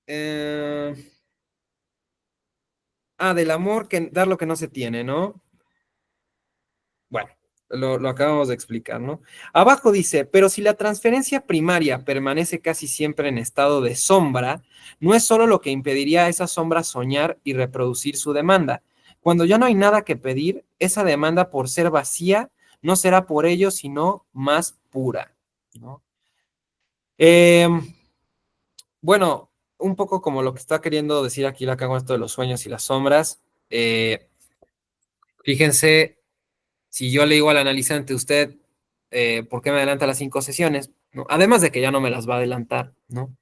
Eh, del amor, que dar lo que no se tiene, ¿no? Bueno, lo acabamos de explicar, ¿no? Abajo dice, pero si la transferencia primaria permanece casi siempre en estado de sombra, no es solo lo que impediría a esa sombra soñar y reproducir su demanda. Cuando ya no hay nada que pedir, esa demanda por ser vacía no será por ello, sino más pura, ¿no? Eh, bueno, un poco como lo que está queriendo decir aquí Lacan con esto de los sueños y las sombras. Fíjense, si yo le digo al analizante, usted, ¿por qué me adelanta las 5 sesiones? ¿No? Además de que ya no me las va a adelantar, ¿no?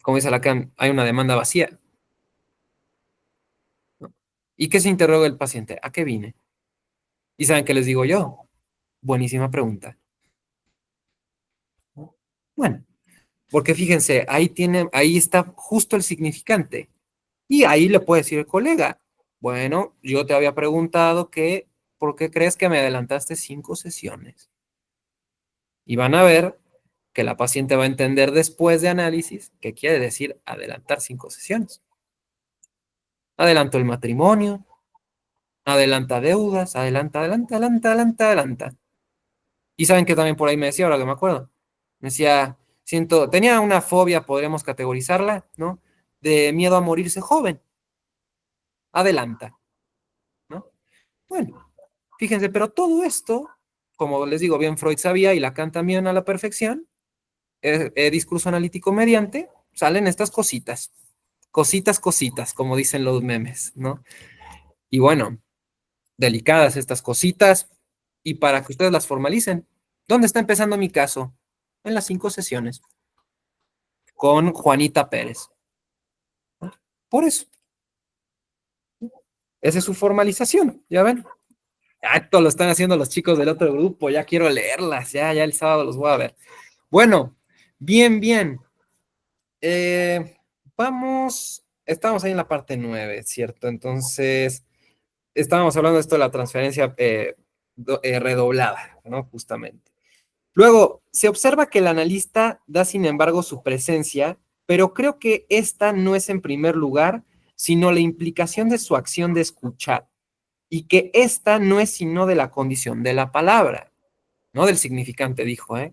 Como dice Lacan, hay una demanda vacía, ¿no? ¿Y qué se interroga el paciente? ¿A qué vine? ¿Y saben qué les digo yo? Buenísima pregunta, ¿no? Bueno, porque fíjense, ahí está justo el significante. Y ahí le puede decir el colega, bueno, yo te había preguntado que, ¿por qué crees que me adelantaste 5 sesiones? Y van a ver que la paciente va a entender después de análisis qué quiere decir adelantar 5 sesiones. Adelanto el matrimonio, adelanta deudas, adelanta, adelanta, adelanta, adelanta, adelanta. Y saben que también por ahí me decía, ahora que me acuerdo, me decía, tenía una fobia, podríamos categorizarla, ¿no? De miedo a morirse joven. Adelanta, ¿no? Bueno, fíjense, pero todo esto, como les digo, bien Freud sabía y Lacan también a la perfección, discurso analítico mediante, salen estas cositas, cositas, cositas, como dicen los memes, ¿no? Y bueno, delicadas estas cositas, y para que ustedes las formalicen, ¿dónde está empezando mi caso? En las 5 sesiones, con Juanita Pérez. Por eso, esa es su formalización, ¿ya ven? Ah, esto lo están haciendo los chicos del otro grupo, ya quiero leerlas, ya el sábado los voy a ver. Bueno, bien, bien. Eh, estamos ahí en la parte 9, ¿cierto? Entonces, estábamos hablando de esto de la transferencia redoblada, ¿no? Justamente. Luego, se observa que el analista da, sin embargo, su presencia, pero creo que esta no es en primer lugar, sino la implicación de su acción de escuchar, y que esta no es sino de la condición de la palabra, no del significante, dijo, ¿eh?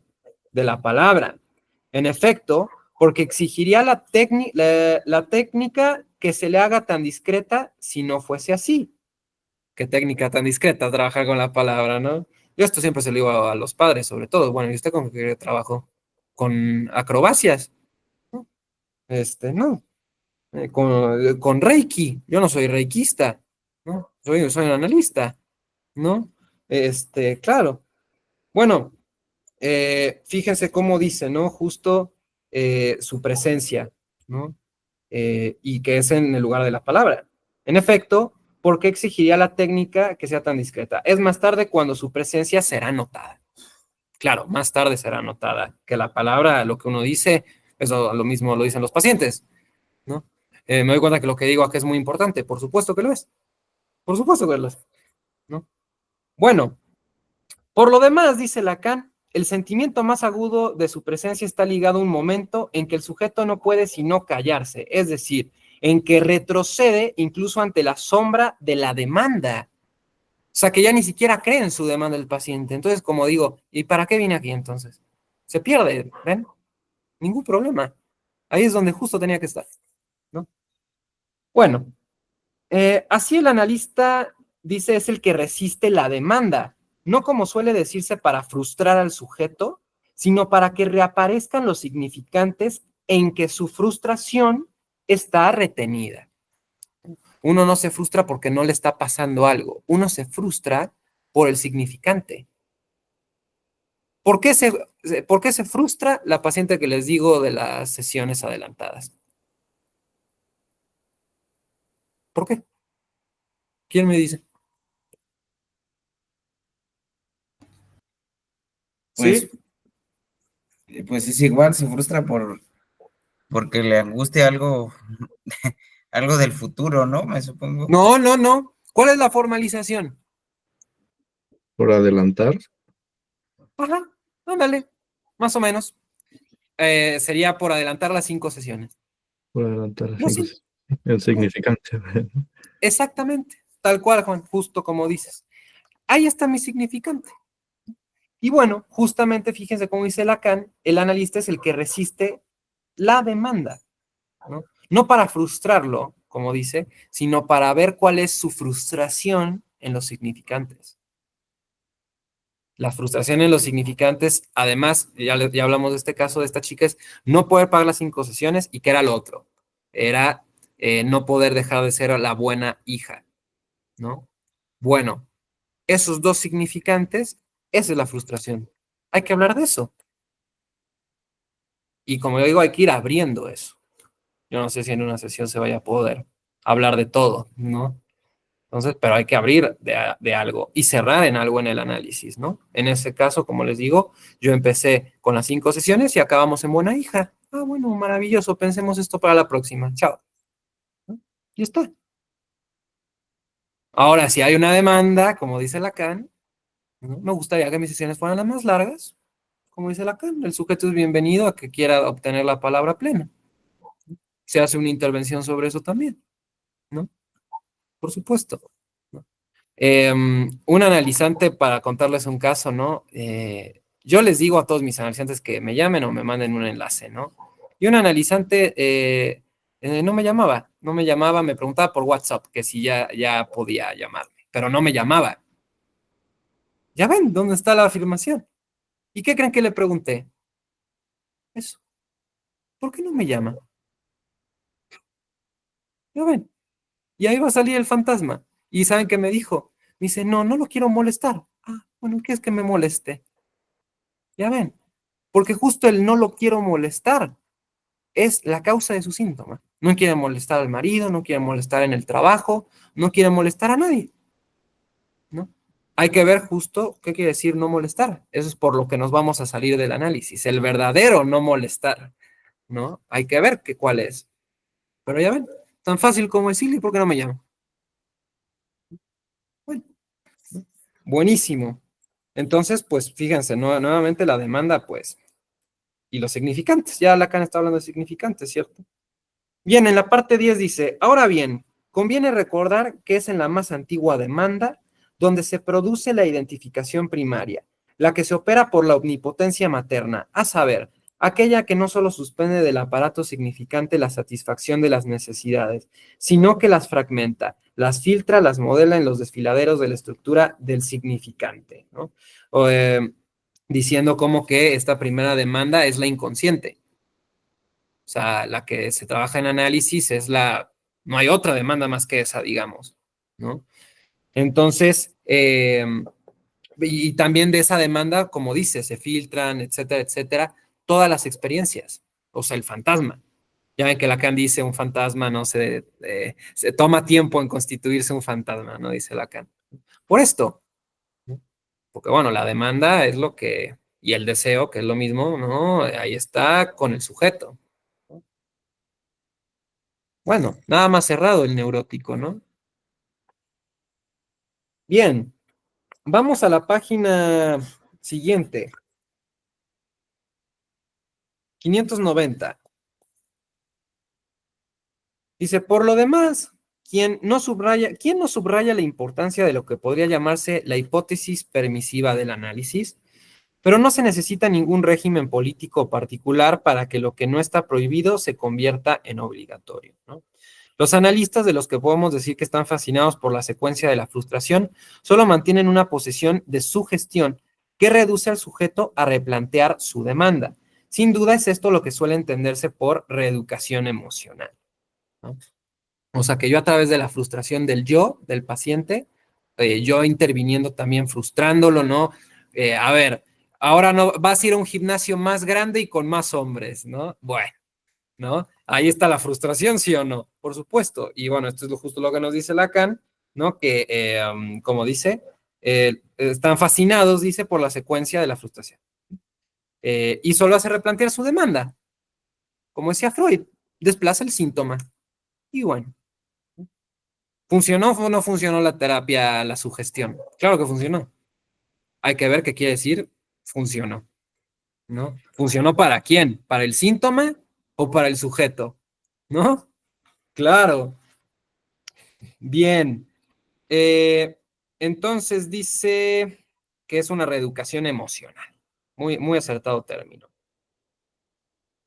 De la palabra. En efecto, porque exigiría la técnica que se le haga tan discreta si no fuese así. ¿Qué técnica tan discreta? Trabajar con la palabra, ¿no? Yo esto siempre se lo digo a los padres, sobre todo. Bueno, ¿y usted con qué trabajo? Con acrobacias, ¿no? No. Con Reiki. Yo no soy reikista, ¿no? Soy un analista, ¿no? Claro. Bueno, fíjense cómo dice, ¿no? Justo su presencia, ¿no? Y que es en el lugar de la palabra. En efecto, ¿por qué exigiría la técnica que sea tan discreta? Es más tarde cuando su presencia será notada. Claro, más tarde será notada que la palabra, lo que uno dice, eso lo mismo lo dicen los pacientes, ¿no? Me doy cuenta que lo que digo aquí es muy importante, por supuesto que lo es, por supuesto que lo es, ¿no? Bueno, por lo demás, dice Lacan, el sentimiento más agudo de su presencia está ligado a un momento en que el sujeto no puede sino callarse, es decir, en que retrocede incluso ante la sombra de la demanda. O sea, que ya ni siquiera cree en su demanda del paciente. Entonces, como digo, ¿y para qué vine aquí entonces? Se pierde, ¿ven? Ningún problema. Ahí es donde justo tenía que estar, ¿no? Bueno, así el analista dice es el que resiste la demanda, no como suele decirse para frustrar al sujeto, sino para que reaparezcan los significantes en que su frustración está retenida. Uno no se frustra porque no le está pasando algo, uno se frustra por el significante. ¿Por qué se frustra la paciente que les digo de las sesiones adelantadas? ¿Por qué? ¿Quién me dice? Pues, ¿Sí? pues es igual, se frustra porque le angustia algo, algo del futuro, ¿no? Me supongo. No, no, no. ¿Cuál es la formalización? Por adelantar, Ajá, ándale, más o menos. Sería por adelantar las 5 sesiones. por adelantar No, cinco, sí, insignificante. exactamente, tal cual, Juan, justo como dices. Ahí está mi significante. Y bueno, justamente fíjense cómo dice Lacan, el analista es el que resiste la demanda, ¿no? No para frustrarlo, como dice, sino para ver cuál es su frustración en los significantes. La frustración en los significantes, además, ya hablamos de este caso de esta chica, es no poder pagar las 5 sesiones y que era lo otro. Era no poder dejar de ser la buena hija, ¿no? Bueno, esos dos significantes, esa es la frustración. Hay que hablar de eso. Y como yo digo, hay que ir abriendo eso. Yo no sé si en una sesión se vaya a poder hablar de todo, ¿no? Entonces, pero hay que abrir de algo y cerrar en algo en el análisis, ¿no? En ese caso, como les digo, yo empecé con las 5 sesiones y acabamos en buena hija. Ah, bueno, maravilloso, pensemos esto para la próxima. Chao. ¿No? Y está. Ahora, si hay una demanda, como dice Lacan, ¿no? Me gustaría que mis sesiones fueran las más largas, como dice Lacan. El sujeto es bienvenido a que quiera obtener la palabra plena. Se hace una intervención sobre eso también, ¿no? Por supuesto. ¿No? Un analizante, para contarles un caso, ¿no? Yo les digo a todos mis analizantes que me llamen o me manden un enlace, ¿no? Y un analizante no me llamaba, me preguntaba por WhatsApp que si ya podía llamarme, pero no me llamaba. Ya ven, ¿dónde está la afirmación? ¿Y qué creen que le pregunté? Eso. ¿Por qué no me llama? Ya ven. Y ahí va a salir el fantasma. ¿Y saben qué me dijo? Me dice, no, no lo quiero molestar. Ah, bueno, ¿qué es que me moleste? Ya ven. Porque justo el no lo quiero molestar es la causa de su síntoma. No quiere molestar al marido, no quiere molestar en el trabajo, no quiere molestar a nadie, ¿no? Hay que ver justo qué quiere decir no molestar. Eso es por lo que nos vamos a salir del análisis. El verdadero no molestar, ¿no? Hay que ver cuál es. Pero ya ven, tan fácil como decirle, ¿por qué no me llama? Bueno, buenísimo. Entonces, pues fíjense, nuevamente la demanda, pues, y los significantes. Ya Lacan está hablando de significantes, ¿cierto? Bien, en la parte 10 dice, ahora bien, conviene recordar que es en la más antigua demanda donde se produce la identificación primaria, la que se opera por la omnipotencia materna, a saber, aquella que no solo suspende del aparato significante la satisfacción de las necesidades, sino que las fragmenta, las filtra, las modela en los desfiladeros de la estructura del significante, ¿no? O, diciendo como que esta primera demanda es la inconsciente. O sea, la que se trabaja en análisis es no hay otra demanda más que esa, digamos, ¿no? Entonces, y también de esa demanda, como dice, se filtran, etcétera, etcétera, todas las experiencias, o sea, el fantasma. Ya ven que Lacan dice un fantasma, no se toma tiempo en constituirse un fantasma, ¿no? Dice Lacan. Por esto, ¿no? Porque bueno, la demanda es lo que, y el deseo, que es lo mismo, ¿no? Ahí está con el sujeto. Bueno, nada más cerrado el neurótico, ¿no? Bien, vamos a la página siguiente. 590. Dice, por lo demás, ¿quién no subraya la importancia de lo que podría llamarse la hipótesis permisiva del análisis? Pero no se necesita ningún régimen político particular para que lo que no está prohibido se convierta en obligatorio, ¿no? Los analistas, de los que podemos decir que están fascinados por la secuencia de la frustración, solo mantienen una posición de sugestión que reduce al sujeto a replantear su demanda. Sin duda es esto lo que suele entenderse por reeducación emocional, ¿no? O sea, que yo a través de la frustración del yo, del paciente, yo interviniendo también frustrándolo, ¿no? A ver, ahora no vas a ir a un gimnasio más grande y con más hombres, ¿no? Bueno, ¿no? Ahí está la frustración, ¿sí o no? Por supuesto. Y bueno, esto es justo lo que nos dice Lacan, ¿no? Que, como dice, están fascinados, dice, por la secuencia de la frustración. Y solo hace replantear su demanda. Como decía Freud, desplaza el síntoma. Y bueno, ¿funcionó o no funcionó la terapia, la sugestión? Claro que funcionó. Hay que ver qué quiere decir funcionó, ¿no? ¿Funcionó para quién? ¿Para el síntoma o para el sujeto? ¿No? Claro. Bien. Entonces dice que es una reeducación emocional. Muy, muy acertado término.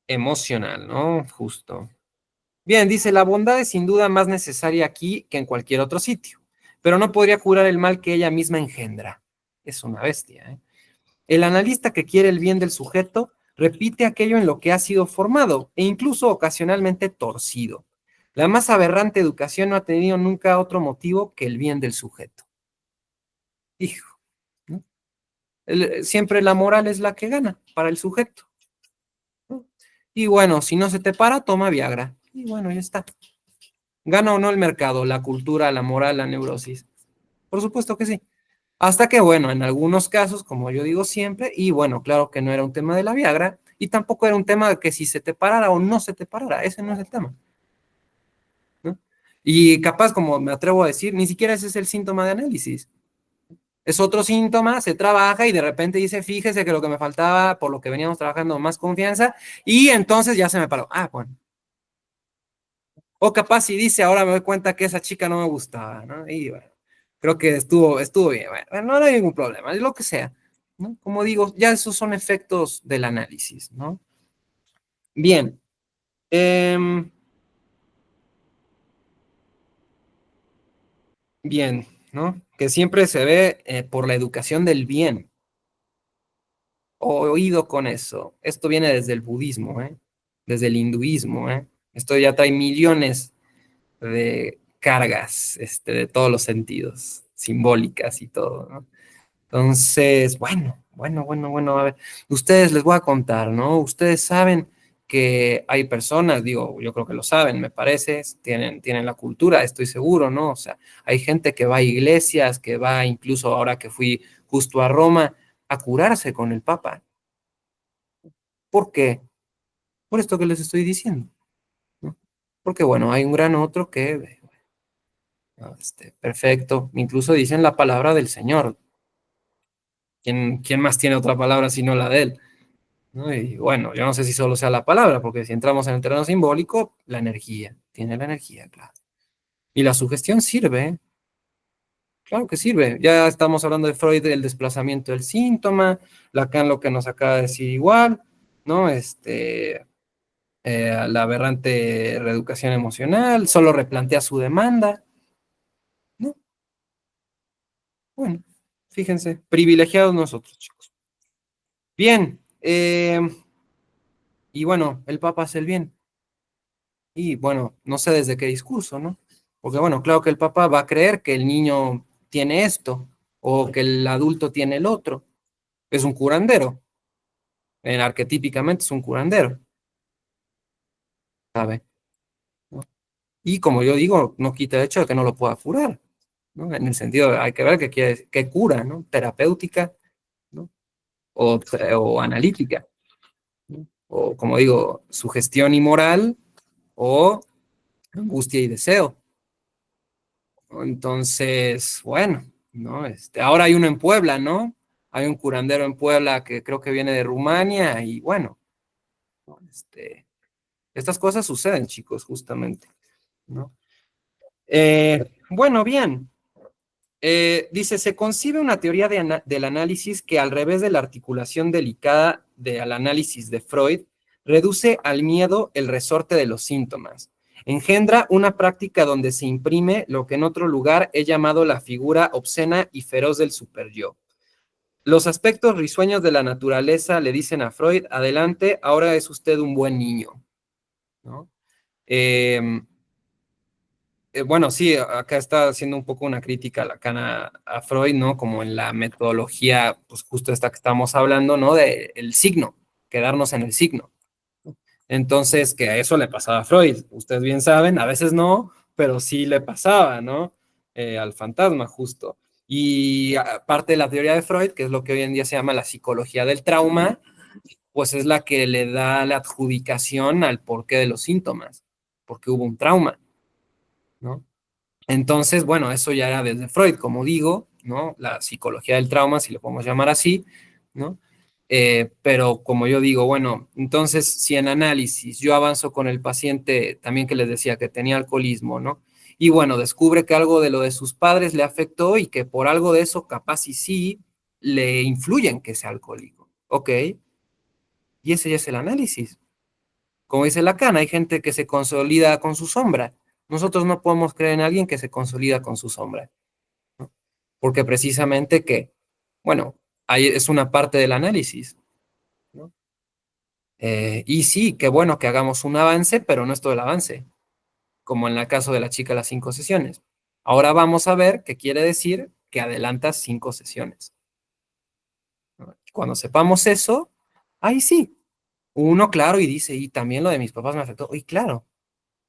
Emocional, ¿no? Justo. Bien, dice, la bondad es sin duda más necesaria aquí que en cualquier otro sitio, pero no podría curar el mal que ella misma engendra. Es una bestia, ¿eh? El analista que quiere el bien del sujeto repite aquello en lo que ha sido formado e incluso ocasionalmente torcido. La más aberrante educación no ha tenido nunca otro motivo que el bien del sujeto. Hijo, ¿no? Siempre la moral es la que gana para el sujeto, ¿no? Y bueno, si no se te para, toma Viagra. Y bueno, ya está. ¿Gana o no el mercado, la cultura, la moral, la neurosis? Por supuesto que sí. Hasta que, bueno, en algunos casos, como yo digo siempre, y bueno, claro que no era un tema de la Viagra, y tampoco era un tema de que si se te parara o no se te parara, ese no es el tema, ¿no? Y capaz, como me atrevo a decir, ni siquiera ese es el síntoma de análisis. Es otro síntoma, se trabaja y de repente dice, fíjese que lo que me faltaba, por lo que veníamos trabajando, más confianza, y entonces ya se me paró. Ah, bueno. O capaz si dice, ahora me doy cuenta que esa chica no me gustaba, ¿no? Y bueno, creo que estuvo bien. Bueno, no hay ningún problema, es lo que sea, ¿no? Como digo, ya esos son efectos del análisis, ¿no? Bien. Bien, ¿no? Que siempre se ve por la educación del bien. Oído con eso. Esto viene desde el budismo, ¿eh? Desde el hinduismo, ¿eh? Esto ya trae millones de cargas, de todos los sentidos, simbólicas y todo, ¿no? Entonces, bueno, a ver, ustedes les voy a contar, ¿no? Ustedes saben que hay personas, digo, yo creo que lo saben, me parece, tienen la cultura, estoy seguro, ¿no? O sea, hay gente que va a iglesias, que va incluso ahora que fui justo a Roma, a curarse con el Papa. ¿Por qué? Por esto que les estoy diciendo, ¿no? Porque, bueno, hay un gran otro que, perfecto, incluso dicen la palabra del Señor. ¿Quién más tiene otra palabra sino la de él? ¿No? Y bueno, yo no sé si solo sea la palabra, porque si entramos en el terreno simbólico, la energía, tiene la energía, claro. Y la sugestión sirve, ¿eh? Claro que sirve. Ya estamos hablando de Freud, del desplazamiento del síntoma, Lacan lo que nos acaba de decir igual, ¿no? La aberrante reeducación emocional, solo replantea su demanda, ¿no? Bueno, fíjense, privilegiados nosotros, chicos. Bien, y bueno, el Papa hace el bien. Y bueno, no sé desde qué discurso, ¿no? Porque bueno, claro que el papá va a creer que el niño tiene esto o que el adulto tiene el otro. Es un curandero. Arquetípicamente es un curandero, ¿sabe? ¿No? Y como yo digo, no quita el hecho de que no lo pueda curar, ¿no? En el sentido, hay que ver qué cura, ¿no? Terapéutica, ¿no? O analítica, ¿no? O como digo, sugestión y moral o angustia y deseo. Entonces, bueno, ¿no? Ahora hay uno en Puebla, ¿no? Hay un curandero en Puebla que creo que viene de Rumania y bueno, ¿no? Estas cosas suceden, chicos, justamente, ¿no? Bueno, bien. Dice, se concibe una teoría del análisis que al revés de la articulación delicada del análisis de Freud, reduce al miedo el resorte de los síntomas. Engendra una práctica donde se imprime lo que en otro lugar he llamado la figura obscena y feroz del superyo. Los aspectos risueños de la naturaleza le dicen a Freud, adelante, ahora es usted un buen niño, ¿no? Bueno, sí, acá está haciendo un poco una crítica a Lacan a Freud, ¿no? Como en la metodología, pues justo esta que estamos hablando, ¿no? De el signo, quedarnos en el signo. Entonces, que a eso le pasaba a Freud. Ustedes bien saben, a veces no, pero sí le pasaba, ¿no? Al fantasma, justo. Y aparte de la teoría de Freud, que es lo que hoy en día se llama la psicología del trauma, pues es la que le da la adjudicación al porqué de los síntomas, porque hubo un trauma, ¿no? Entonces, bueno, eso ya era desde Freud, como digo, ¿no? La psicología del trauma, si lo podemos llamar así, ¿no? Pero como yo digo, bueno, entonces si en análisis yo avanzo con el paciente, también que les decía que tenía alcoholismo, ¿no? Y bueno, descubre que algo de lo de sus padres le afectó y que por algo de eso capaz y sí le influye en que sea alcohólico, ¿ok? Y ese ya es el análisis. Como dice Lacan, hay gente que se consolida con su sombra. Nosotros no podemos creer en alguien que se consolida con su sombra, ¿no? Porque precisamente que, bueno, ahí es una parte del análisis, ¿no? Y sí, qué bueno que hagamos un avance, pero no es todo el avance, como en el caso de la chica de las 5 sesiones. Ahora vamos a ver qué quiere decir que adelantas 5 sesiones, ¿no? Cuando sepamos eso, ahí sí, uno, claro, y dice, y también lo de mis papás me afectó, y claro,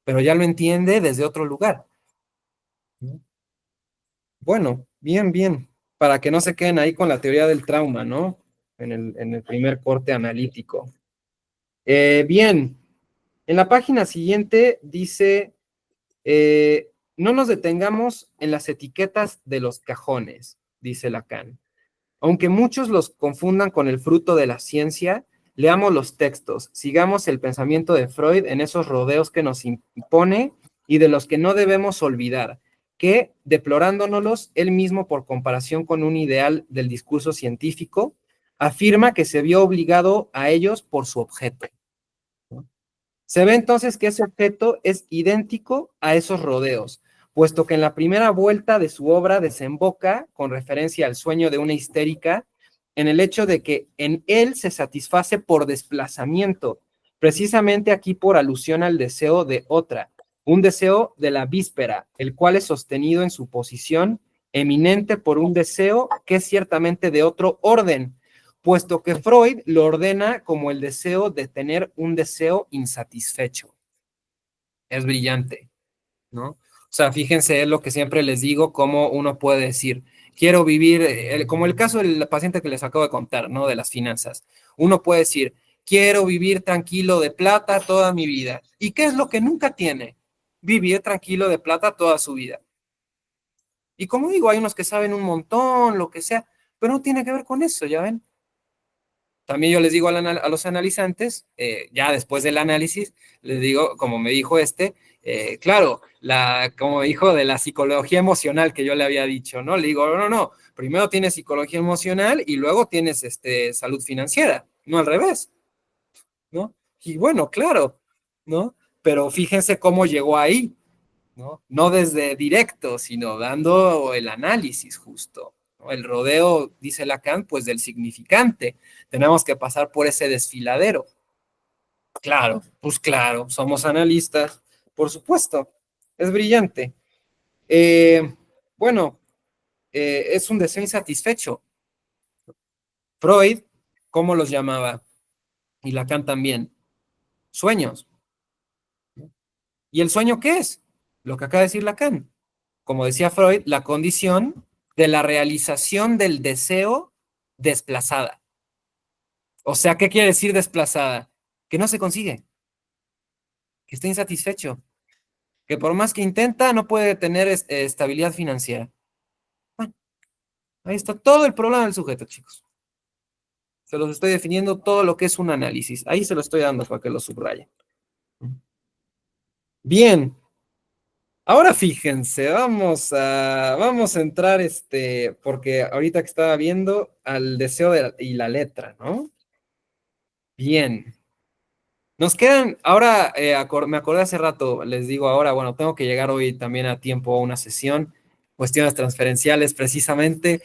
pero ya lo entiende desde otro lugar, ¿no? Bueno, bien, bien, para que no se queden ahí con la teoría del trauma, ¿no? En el primer corte analítico. Bien, en la página siguiente dice, no nos detengamos en las etiquetas de los cajones, dice Lacan. Aunque muchos los confundan con el fruto de la ciencia, leamos los textos, sigamos el pensamiento de Freud en esos rodeos que nos impone y de los que no debemos olvidar, que, deplorándonos él mismo por comparación con un ideal del discurso científico, afirma que se vio obligado a ellos por su objeto. Se ve entonces que ese objeto es idéntico a esos rodeos, puesto que en la primera vuelta de su obra desemboca, con referencia al sueño de una histérica, en el hecho de que en él se satisface por desplazamiento, precisamente aquí por alusión al deseo de otra, un deseo de la víspera, el cual es sostenido en su posición eminente por un deseo que es ciertamente de otro orden, puesto que Freud lo ordena como el deseo de tener un deseo insatisfecho. Es brillante, ¿no? O sea, fíjense, es lo que siempre les digo, cómo uno puede decir, quiero vivir, como el caso del paciente que les acabo de contar, ¿no? De las finanzas. Uno puede decir, quiero vivir tranquilo de plata toda mi vida. ¿Y qué es lo que nunca tiene? Vivir tranquilo de plata toda su vida. Y como digo, hay unos que saben un montón, lo que sea, pero no tiene que ver con eso, ¿ya ven? También yo les digo a los analizantes, ya después del análisis, les digo, como me dijo claro, como dijo de la psicología emocional que yo le había dicho, ¿no? Le digo, no, no, primero tienes psicología emocional y luego tienes salud financiera, no al revés, ¿no? Y bueno, claro, ¿no? Pero fíjense cómo llegó ahí, ¿no? No desde directo, sino dando el análisis justo, ¿no? El rodeo, dice Lacan, pues del significante. Tenemos que pasar por ese desfiladero. Claro, pues claro, somos analistas, por supuesto, es brillante. Eh, bueno, es un deseo insatisfecho. Freud, ¿cómo los llamaba? Y Lacan también. Sueños. ¿Y el sueño qué es? Lo que acaba de decir Lacan. Como decía Freud, la condición de la realización del deseo desplazada. O sea, ¿qué quiere decir desplazada? Que no se consigue, que está insatisfecho, que por más que intenta no puede tener estabilidad financiera. Bueno, ahí está todo el problema del sujeto, chicos. Se los estoy definiendo todo lo que es un análisis. Ahí se lo estoy dando para que lo subrayen. Bien. Ahora fíjense, vamos a entrar, porque ahorita que estaba viendo al deseo y la letra, ¿no? Bien. Nos quedan, ahora me acordé hace rato, les digo ahora, bueno, tengo que llegar hoy también a tiempo a una sesión, cuestiones transferenciales precisamente,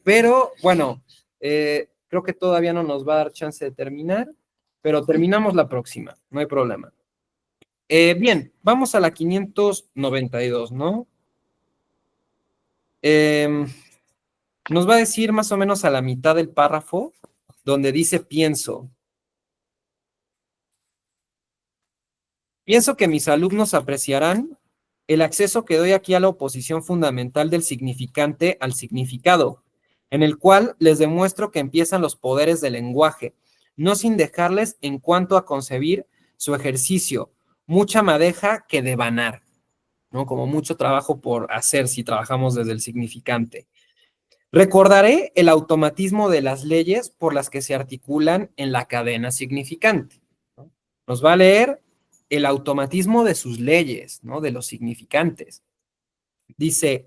pero bueno, creo que todavía no nos va a dar chance de terminar, pero terminamos la próxima, no hay problema. Bien, vamos a la 592, ¿no? Nos va a decir más o menos a la mitad del párrafo, donde dice pienso. Pienso que mis alumnos apreciarán el acceso que doy aquí a la oposición fundamental del significante al significado, en el cual les demuestro que empiezan los poderes del lenguaje, no sin dejarles en cuanto a concebir su ejercicio, mucha madeja que devanar, ¿no? Como mucho trabajo por hacer si trabajamos desde el significante. Recordaré el automatismo de las leyes por las que se articulan en la cadena significante, ¿no? Nos va a leer el automatismo de sus leyes, ¿no? De los significantes. Dice,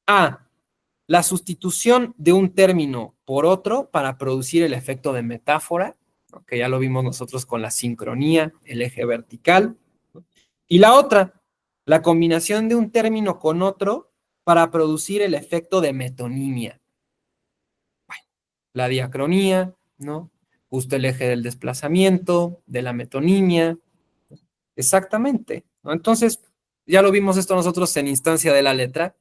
A, la sustitución de un término por otro para producir el efecto de metáfora, ¿no? Que ya lo vimos nosotros con la sincronía, el eje vertical. ¿No? Y la otra, la combinación de un término con otro para producir el efecto de metonimia. Bueno, la diacronía, ¿no? Justo el eje del desplazamiento, de la metonimia. Exactamente, ¿no? Entonces, ya lo vimos esto nosotros en instancia de la letra.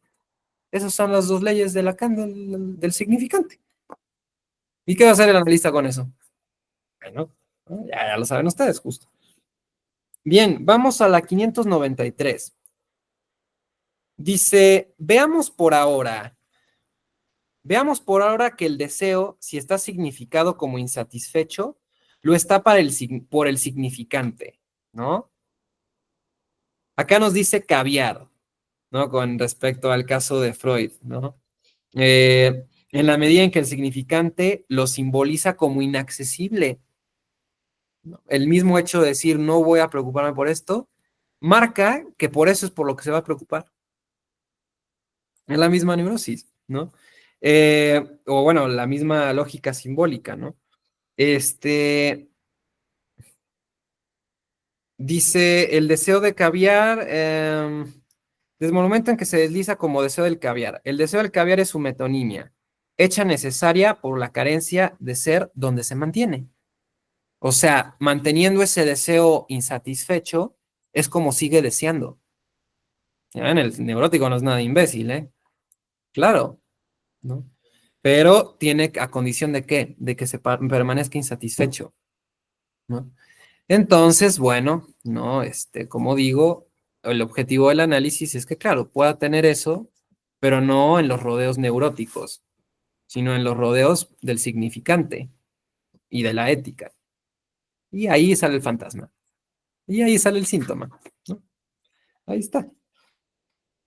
Esas son las dos leyes de Lacan del significante. ¿Y qué va a hacer el analista con eso? Bueno, ¿no? Ya lo saben ustedes, justo. Bien, vamos a la 593. Dice, veamos por ahora que el deseo, si está significado como insatisfecho, lo está por el significante, ¿no? Acá nos dice caviar, ¿no? Con respecto al caso de Freud, ¿no? En la medida en que el significante lo simboliza como inaccesible, ¿no? El mismo hecho de decir no voy a preocuparme por esto, marca que por eso es por lo que se va a preocupar. Es la misma neurosis, ¿no? O bueno, la misma lógica simbólica, ¿no? Dice el deseo de caviar, desde el momento en que se desliza como deseo del caviar. El deseo del caviar es su metonimia, hecha necesaria por la carencia de ser donde se mantiene. O sea, manteniendo ese deseo insatisfecho, es como sigue deseando. Ya ven, el neurótico no es nada imbécil, ¿eh? Claro, ¿no? Pero tiene a condición de qué? De que se permanezca insatisfecho, ¿no? Entonces, bueno, ¿no? Como digo, el objetivo del análisis es que, claro, pueda tener eso, pero no en los rodeos neuróticos, sino en los rodeos del significante y de la ética. Y ahí sale el fantasma. Y ahí sale el síntoma, ¿no? Ahí está.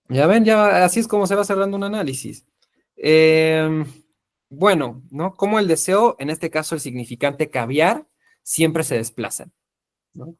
Ya ven, ya así es como se va cerrando un análisis. Bueno, ¿no? Como el deseo, en este caso el significante caviar, siempre se desplaza, ¿no?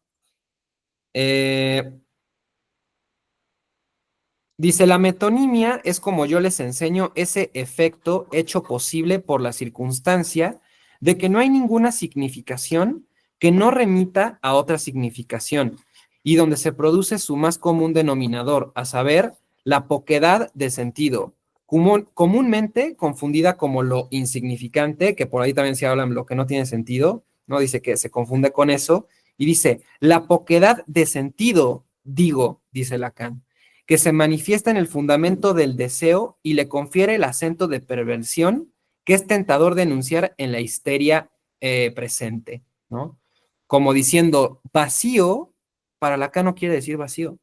Dice, la metonimia es como yo les enseño ese efecto hecho posible por la circunstancia de que no hay ninguna significación que no remita a otra significación y donde se produce su más común denominador, a saber, la poquedad de sentido, comúnmente confundida como lo insignificante, que por ahí también se habla en lo que no tiene sentido, ¿no? Dice que se confunde con eso, y dice, la poquedad de sentido, digo, dice Lacan, que se manifiesta en el fundamento del deseo y le confiere el acento de perversión que es tentador de enunciar en la histeria presente, ¿no? Como diciendo, vacío, para Lacan no quiere decir vacío.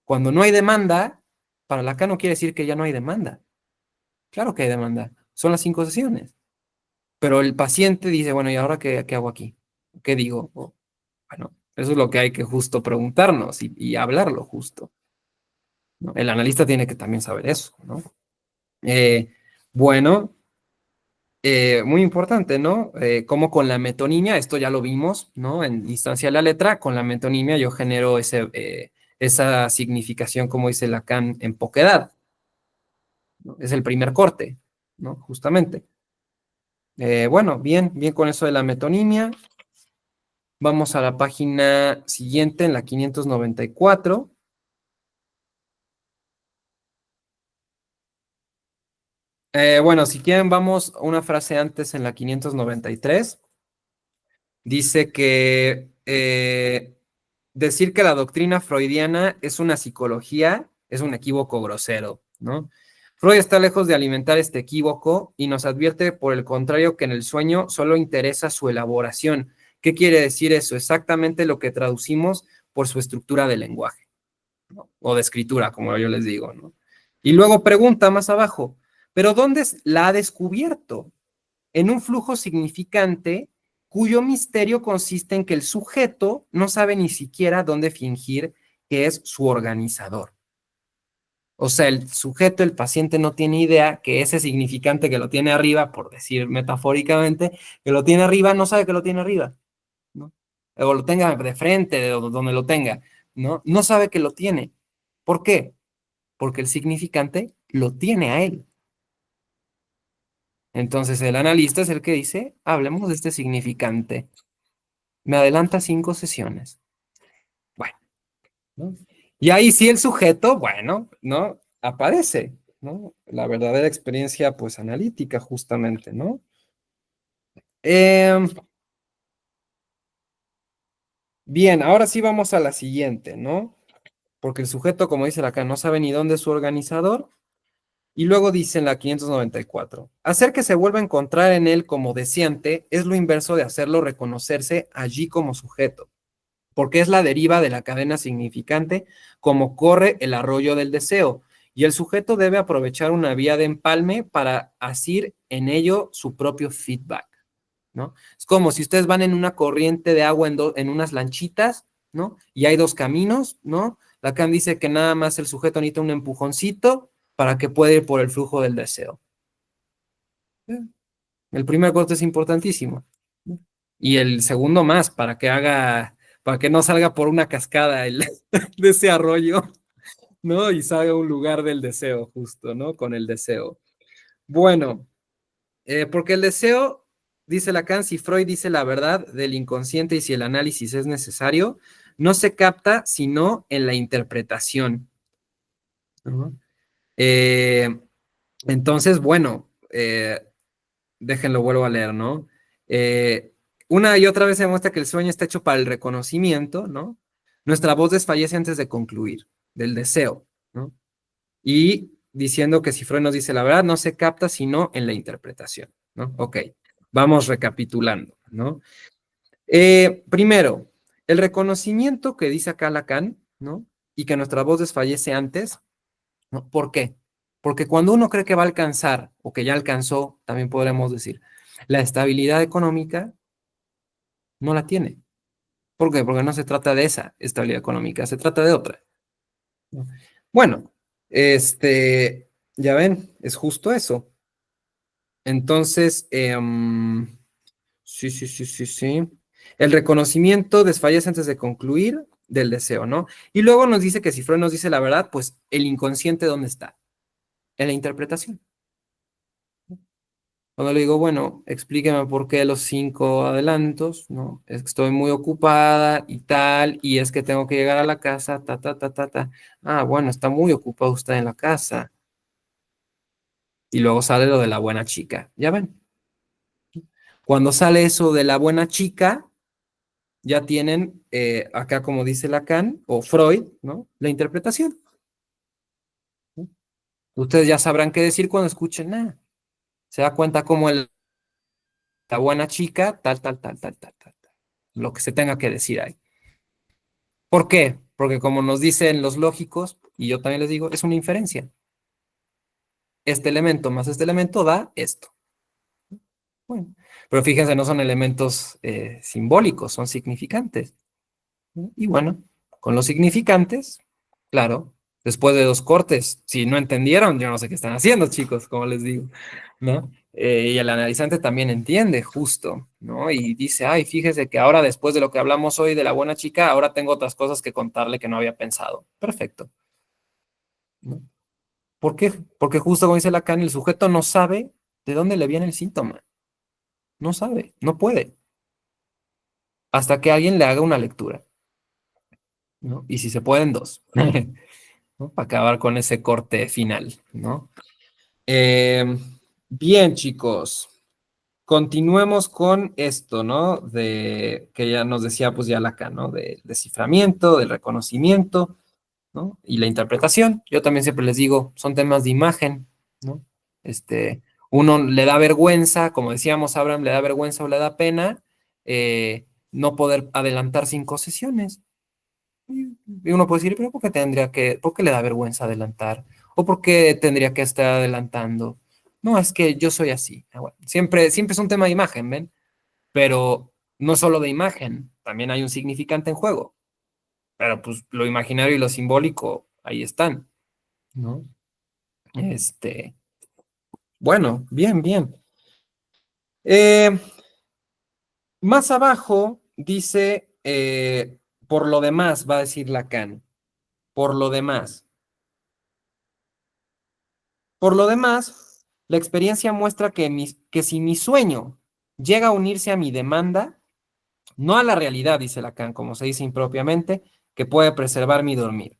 Cuando no hay demanda, para Lacan no quiere decir que ya no hay demanda. Claro que hay demanda, son las 5 sesiones. Pero el paciente dice, bueno, ¿y ahora qué hago aquí? ¿Qué digo? Bueno, eso es lo que hay que justo preguntarnos y hablarlo justo, ¿no? El analista tiene que también saber eso, ¿no? Eh, bueno, Muy importante, ¿no? Como con la metonimia, esto ya lo vimos, ¿no? En instancia de la letra, con la metonimia yo genero esa significación, como dice Lacan, en poquedad, ¿no? Es el primer corte, ¿no? Justamente. Bueno, bien, bien con eso de la metonimia. Vamos a la página siguiente, en la 594. Bueno, si quieren, vamos una frase antes en la 593. Dice que decir que la doctrina freudiana es una psicología es un equívoco grosero, ¿no? Freud está lejos de alimentar este equívoco y nos advierte, por el contrario, que en el sueño solo interesa su elaboración. ¿Qué quiere decir eso? Exactamente lo que traducimos por su estructura de lenguaje, ¿no? O de escritura, como yo les digo, ¿no? Y luego pregunta más abajo, ¿pero dónde la ha descubierto? En un flujo significante cuyo misterio consiste en que el sujeto no sabe ni siquiera dónde fingir que es su organizador. O sea, el sujeto, el paciente no tiene idea que ese significante que lo tiene arriba, por decir metafóricamente, que lo tiene arriba, no sabe que lo tiene arriba, ¿no? O lo tenga de frente, de donde lo tenga, ¿no? No sabe que lo tiene. ¿Por qué? Porque el significante lo tiene a él. Entonces el analista es el que dice, hablemos de este significante. Me adelanta 5 sesiones. Bueno, ¿no? Y ahí sí el sujeto, bueno, ¿no? Aparece, ¿no? La verdadera experiencia, pues, analítica, justamente, ¿no? Bien, ahora sí vamos a la siguiente, ¿no? Porque el sujeto, como dice acá, no sabe ni dónde es su organizador. Y luego dice en la 594, hacer que se vuelva a encontrar en él como deseante es lo inverso de hacerlo reconocerse allí como sujeto, porque es la deriva de la cadena significante como corre el arroyo del deseo, y el sujeto debe aprovechar una vía de empalme para asir en ello su propio feedback, ¿no? Es como si ustedes van en una corriente de agua en unas lanchitas, ¿no? Y hay dos caminos, ¿no? Lacan dice que nada más el sujeto necesita un empujoncito para que pueda ir por el flujo del deseo. El primer corte es importantísimo. Y el segundo más, para que no salga por una cascada de ese arroyo, ¿no? Y salga a un lugar del deseo, justo, ¿no? Con el deseo. Bueno, porque el deseo, dice Lacan, si Freud dice la verdad del inconsciente y si el análisis es necesario, no se capta sino en la interpretación, ¿no? Entonces, bueno, déjenlo, vuelvo a leer, ¿no? Una y otra vez se demuestra que el sueño está hecho para el reconocimiento, ¿no? Nuestra voz desfallece antes de concluir, del deseo, ¿no? Y diciendo que si Freud nos dice la verdad, no se capta sino en la interpretación, ¿no? Ok, vamos recapitulando, ¿no? Primero, el reconocimiento que dice acá Lacan, ¿no? Y que nuestra voz desfallece antes, ¿no? ¿Por qué? Porque cuando uno cree que va a alcanzar, o que ya alcanzó, también podremos decir, la estabilidad económica, no la tiene. ¿Por qué? Porque no se trata de esa estabilidad económica, se trata de otra. Bueno, ya ven, es justo eso. Entonces, sí, sí, sí, sí, sí. El reconocimiento desfallece antes de concluir del deseo, ¿no? Y luego nos dice que si Freud nos dice la verdad, pues el inconsciente, ¿dónde está? En la interpretación. Cuando le digo, bueno, explíqueme por qué los 5 adelantos, ¿no? Es que estoy muy ocupada y tal, y es que tengo que llegar a la casa, ta, ta, ta, ta, ta. Ah, bueno, está muy ocupado usted en la casa. Y luego sale lo de la buena chica, ¿ya ven? Cuando sale eso de la buena chica, ya tienen acá, como dice Lacan o Freud, ¿no? La interpretación. Ustedes ya sabrán qué decir cuando escuchen nada. Se da cuenta como la buena chica, tal, tal, tal, tal, tal, tal, tal. Lo que se tenga que decir ahí. ¿Por qué? Porque como nos dicen los lógicos, y yo también les digo, es una inferencia. Este elemento más este elemento da esto. Bueno, pero fíjense, no son elementos simbólicos, son significantes. Y bueno, con los significantes, claro, Después de 2 cortes, si no entendieron, yo no sé qué están haciendo, chicos, como les digo, ¿no? Y el analizante también entiende justo, ¿no? Y dice, ay, fíjese que ahora después de lo que hablamos hoy de la buena chica, ahora tengo otras cosas que contarle que no había pensado. Perfecto, ¿no? ¿Por qué? Porque justo como dice Lacan, el sujeto no sabe de dónde le viene el síntoma. No sabe, no puede, hasta que alguien le haga una lectura, ¿no? Y si se pueden, 2, ¿no? Para acabar con ese corte final, ¿no? Eh, bien, chicos. Continuemos con esto, ¿no? De que ya nos decía, pues ya Lacan, ¿no? Del desciframiento, del reconocimiento, ¿no? Y la interpretación. Yo también siempre les digo, son temas de imagen, ¿no? Uno le da vergüenza, como decíamos, Abraham, le da vergüenza o le da pena no poder adelantar 5 sesiones. Y uno puede decir, pero ¿por qué le da vergüenza adelantar? ¿O por qué tendría que estar adelantando? No, es que yo soy así. Bueno, siempre es un tema de imagen, ¿ven? Pero no solo de imagen, también hay un significante en juego. Pero pues lo imaginario y lo simbólico ahí están, ¿no? Este, bueno, bien, bien. Eh, Más abajo dice, por lo demás, va a decir Lacan, por lo demás. Por lo demás, la experiencia muestra que si mi sueño llega a unirse a mi demanda, no a la realidad, dice Lacan, como se dice impropiamente, que puede preservar mi dormir,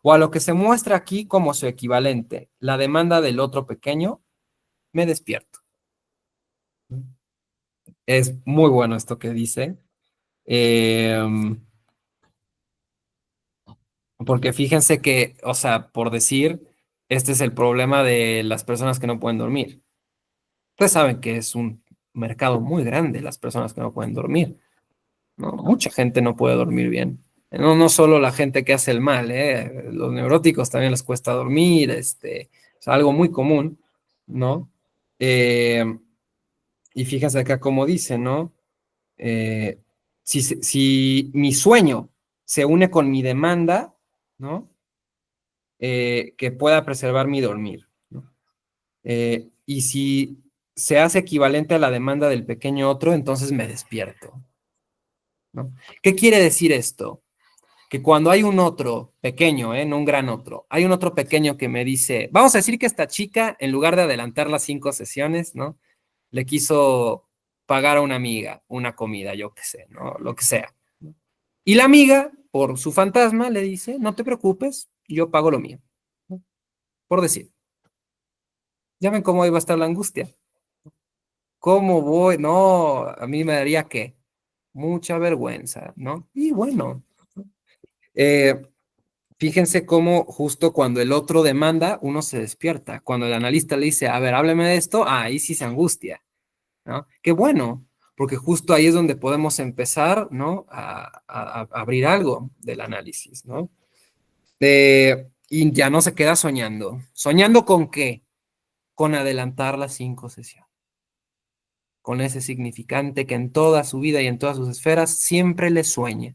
o a lo que se muestra aquí como su equivalente, la demanda del otro pequeño, me despierto. Es muy bueno esto que dice, eh, porque fíjense que, o sea, por decir, este es el problema de las personas que no pueden dormir. Ustedes saben que es un mercado muy grande las personas que no pueden dormir, ¿no? Mucha gente no puede dormir bien. No solo la gente que hace el mal, ¿eh? Los neuróticos también les cuesta dormir, es algo muy común, ¿no? Eh, y fíjense acá como dice, ¿no? Eh, si mi sueño se une con mi demanda, ¿no? Que pueda preservar mi dormir, ¿no? Y si se hace equivalente a la demanda del pequeño otro, entonces me despierto, ¿no? ¿Qué quiere decir esto? Que cuando hay un otro pequeño, no un gran otro, hay un otro pequeño que me dice, vamos a decir que esta chica, en lugar de adelantar las 5 sesiones, ¿no? Le quiso pagar a una amiga una comida, yo qué sé, ¿no? Lo que sea. Y la amiga, por su fantasma, le dice, no te preocupes, yo pago lo mío, ¿no? Por decir. Ya ven cómo ahí va a estar la angustia. ¿Cómo voy? No, a mí me daría qué, mucha vergüenza, ¿no? Y bueno, eh, fíjense cómo justo cuando el otro demanda, uno se despierta. Cuando el analista le dice, a ver, hábleme de esto, ahí sí se angustia, ¿no? Qué bueno, porque justo ahí es donde podemos empezar, ¿no? A abrir algo del análisis, ¿no? Y ya no se queda soñando. ¿Soñando con qué? Con adelantar las 5 sesiones. Con ese significante que en toda su vida y en todas sus esferas siempre le sueña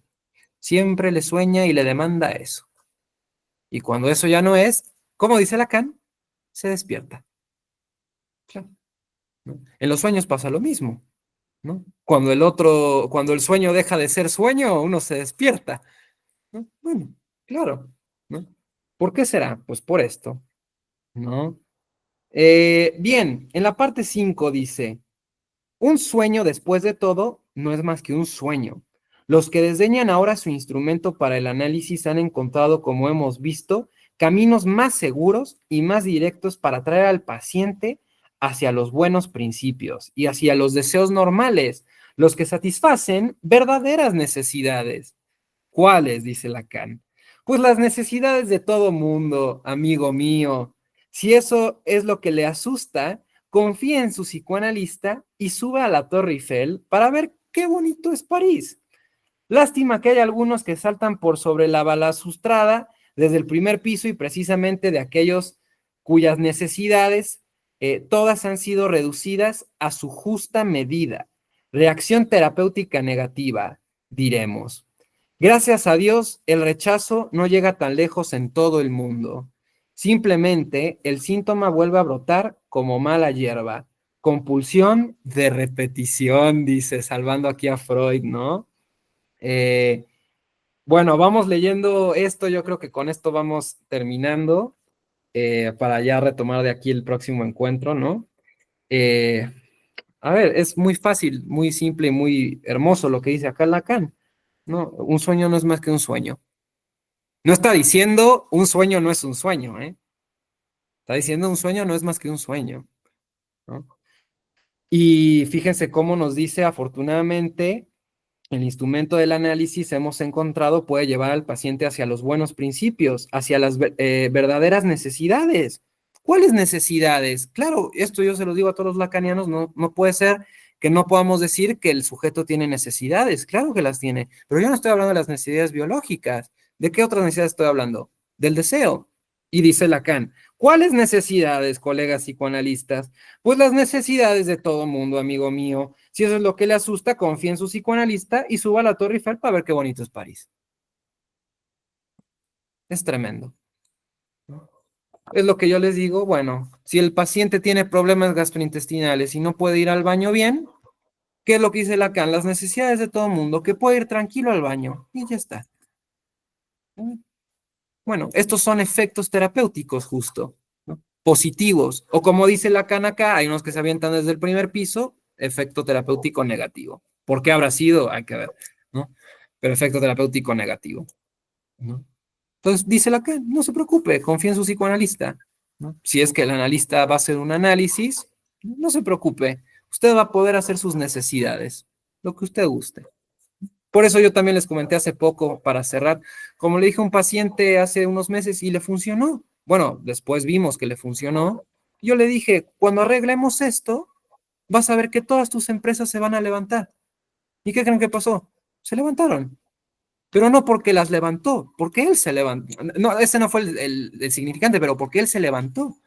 y le demanda eso. Y cuando eso ya no es, como dice Lacan, se despierta. Claro, ¿no? En los sueños pasa lo mismo, ¿no? Cuando el sueño deja de ser sueño, uno se despierta, ¿no? Bueno, claro, ¿no? ¿Por qué será? Pues por esto, ¿no? Bien, en la parte 5 dice, un sueño, después de todo, no es más que un sueño. Los que desdeñan ahora su instrumento para el análisis han encontrado, como hemos visto, caminos más seguros y más directos para traer al paciente hacia los buenos principios y hacia los deseos normales, los que satisfacen verdaderas necesidades. ¿Cuáles? Dice Lacan. Pues las necesidades de todo mundo, amigo mío. Si eso es lo que le asusta, confía en su psicoanalista y sube a la Torre Eiffel para ver qué bonito es París. Lástima que hay algunos que saltan por sobre la balaustrada desde el primer piso y precisamente de aquellos cuyas necesidades todas han sido reducidas a su justa medida. Reacción terapéutica negativa, diremos. Gracias a Dios, el rechazo no llega tan lejos en todo el mundo. Simplemente el síntoma vuelve a brotar como mala hierba. Compulsión de repetición, dice, salvando aquí a Freud, ¿no? Bueno, vamos leyendo esto, yo creo que con esto vamos terminando para ya retomar de aquí el próximo encuentro, ¿no? A ver, es muy fácil, muy simple y muy hermoso lo que dice acá Lacan, ¿no? Un sueño no es más que un sueño. No está diciendo un sueño no es un sueño, ¿eh? Está diciendo un sueño no es más que un sueño, ¿no? Y fíjense cómo nos dice, afortunadamente, el instrumento del análisis hemos encontrado puede llevar al paciente hacia los buenos principios, hacia las verdaderas necesidades. ¿Cuáles necesidades? Claro, esto yo se lo digo a todos los lacanianos, no puede ser que no podamos decir que el sujeto tiene necesidades, claro que las tiene, pero yo no estoy hablando de las necesidades biológicas. ¿De qué otras necesidades estoy hablando? Del deseo. Y dice Lacan, ¿cuáles necesidades, colegas psicoanalistas? Pues las necesidades de todo mundo, amigo mío. Si eso es lo que le asusta, confíe en su psicoanalista y suba a la Torre Eiffel para ver qué bonito es París. Es tremendo. Es lo que yo les digo, bueno, si el paciente tiene problemas gastrointestinales y no puede ir al baño bien, ¿qué es lo que dice Lacan? Las necesidades de todo mundo, que puede ir tranquilo al baño y ya está. Bueno, estos son efectos terapéuticos justo, ¿no? Positivos. O como dice Lacan acá, hay unos que se avientan desde el primer piso, efecto terapéutico negativo. ¿Por qué habrá sido? Hay que ver, ¿no? Pero efecto terapéutico negativo, ¿no? Entonces dice Lacan, no se preocupe, confía en su psicoanalista, ¿no? Si es que el analista va a hacer un análisis, no se preocupe, usted va a poder hacer sus necesidades, lo que usted guste. Por eso yo también les comenté hace poco, para cerrar, como le dije a un paciente hace unos meses y le funcionó. Bueno, después vimos que le funcionó. Yo le dije, cuando arreglemos esto, vas a ver que todas tus empresas se van a levantar. ¿Y qué creen que pasó? Se levantaron. Pero no porque las levantó, porque él se levantó. No, ese no fue el significante, pero porque él se levantó,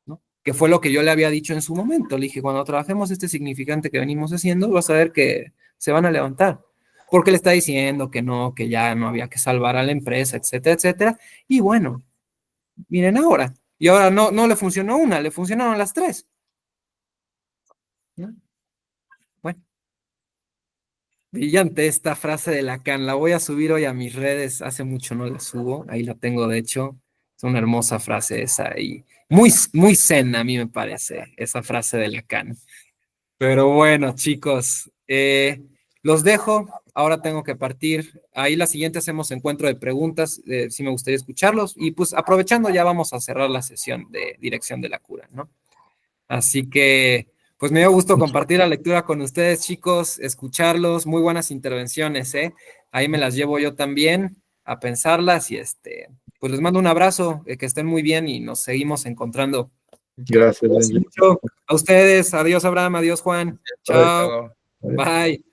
¿no? Que fue lo que yo le había dicho en su momento. Le dije, cuando trabajemos este significante que venimos haciendo, vas a ver que se van a levantar. Porque le está diciendo que no, que ya no había que salvar a la empresa, etcétera, etcétera. Y bueno, miren ahora. Y ahora no le funcionó una, le funcionaron las tres, ¿no? Bueno, brillante esta frase de Lacan. La voy a subir hoy a mis redes. Hace mucho no la subo. Ahí la tengo, de hecho. Es una hermosa frase esa. Y muy, muy zen, a mí me parece, esa frase de Lacan. Pero bueno, chicos, los dejo. Ahora tengo que partir. Ahí la siguiente hacemos encuentro de preguntas. Sí me gustaría escucharlos. Y pues aprovechando, ya vamos a cerrar la sesión de dirección de la cura, ¿no? Así que, pues me dio gusto compartir la lectura con ustedes, chicos, escucharlos. Muy buenas intervenciones, ¿eh? Ahí me las llevo yo también a pensarlas y pues les mando un abrazo, que estén muy bien y nos seguimos encontrando. Gracias, Gracias Benji. mucho a ustedes. Adiós, Abraham. Adiós, Juan. Chao. Bye.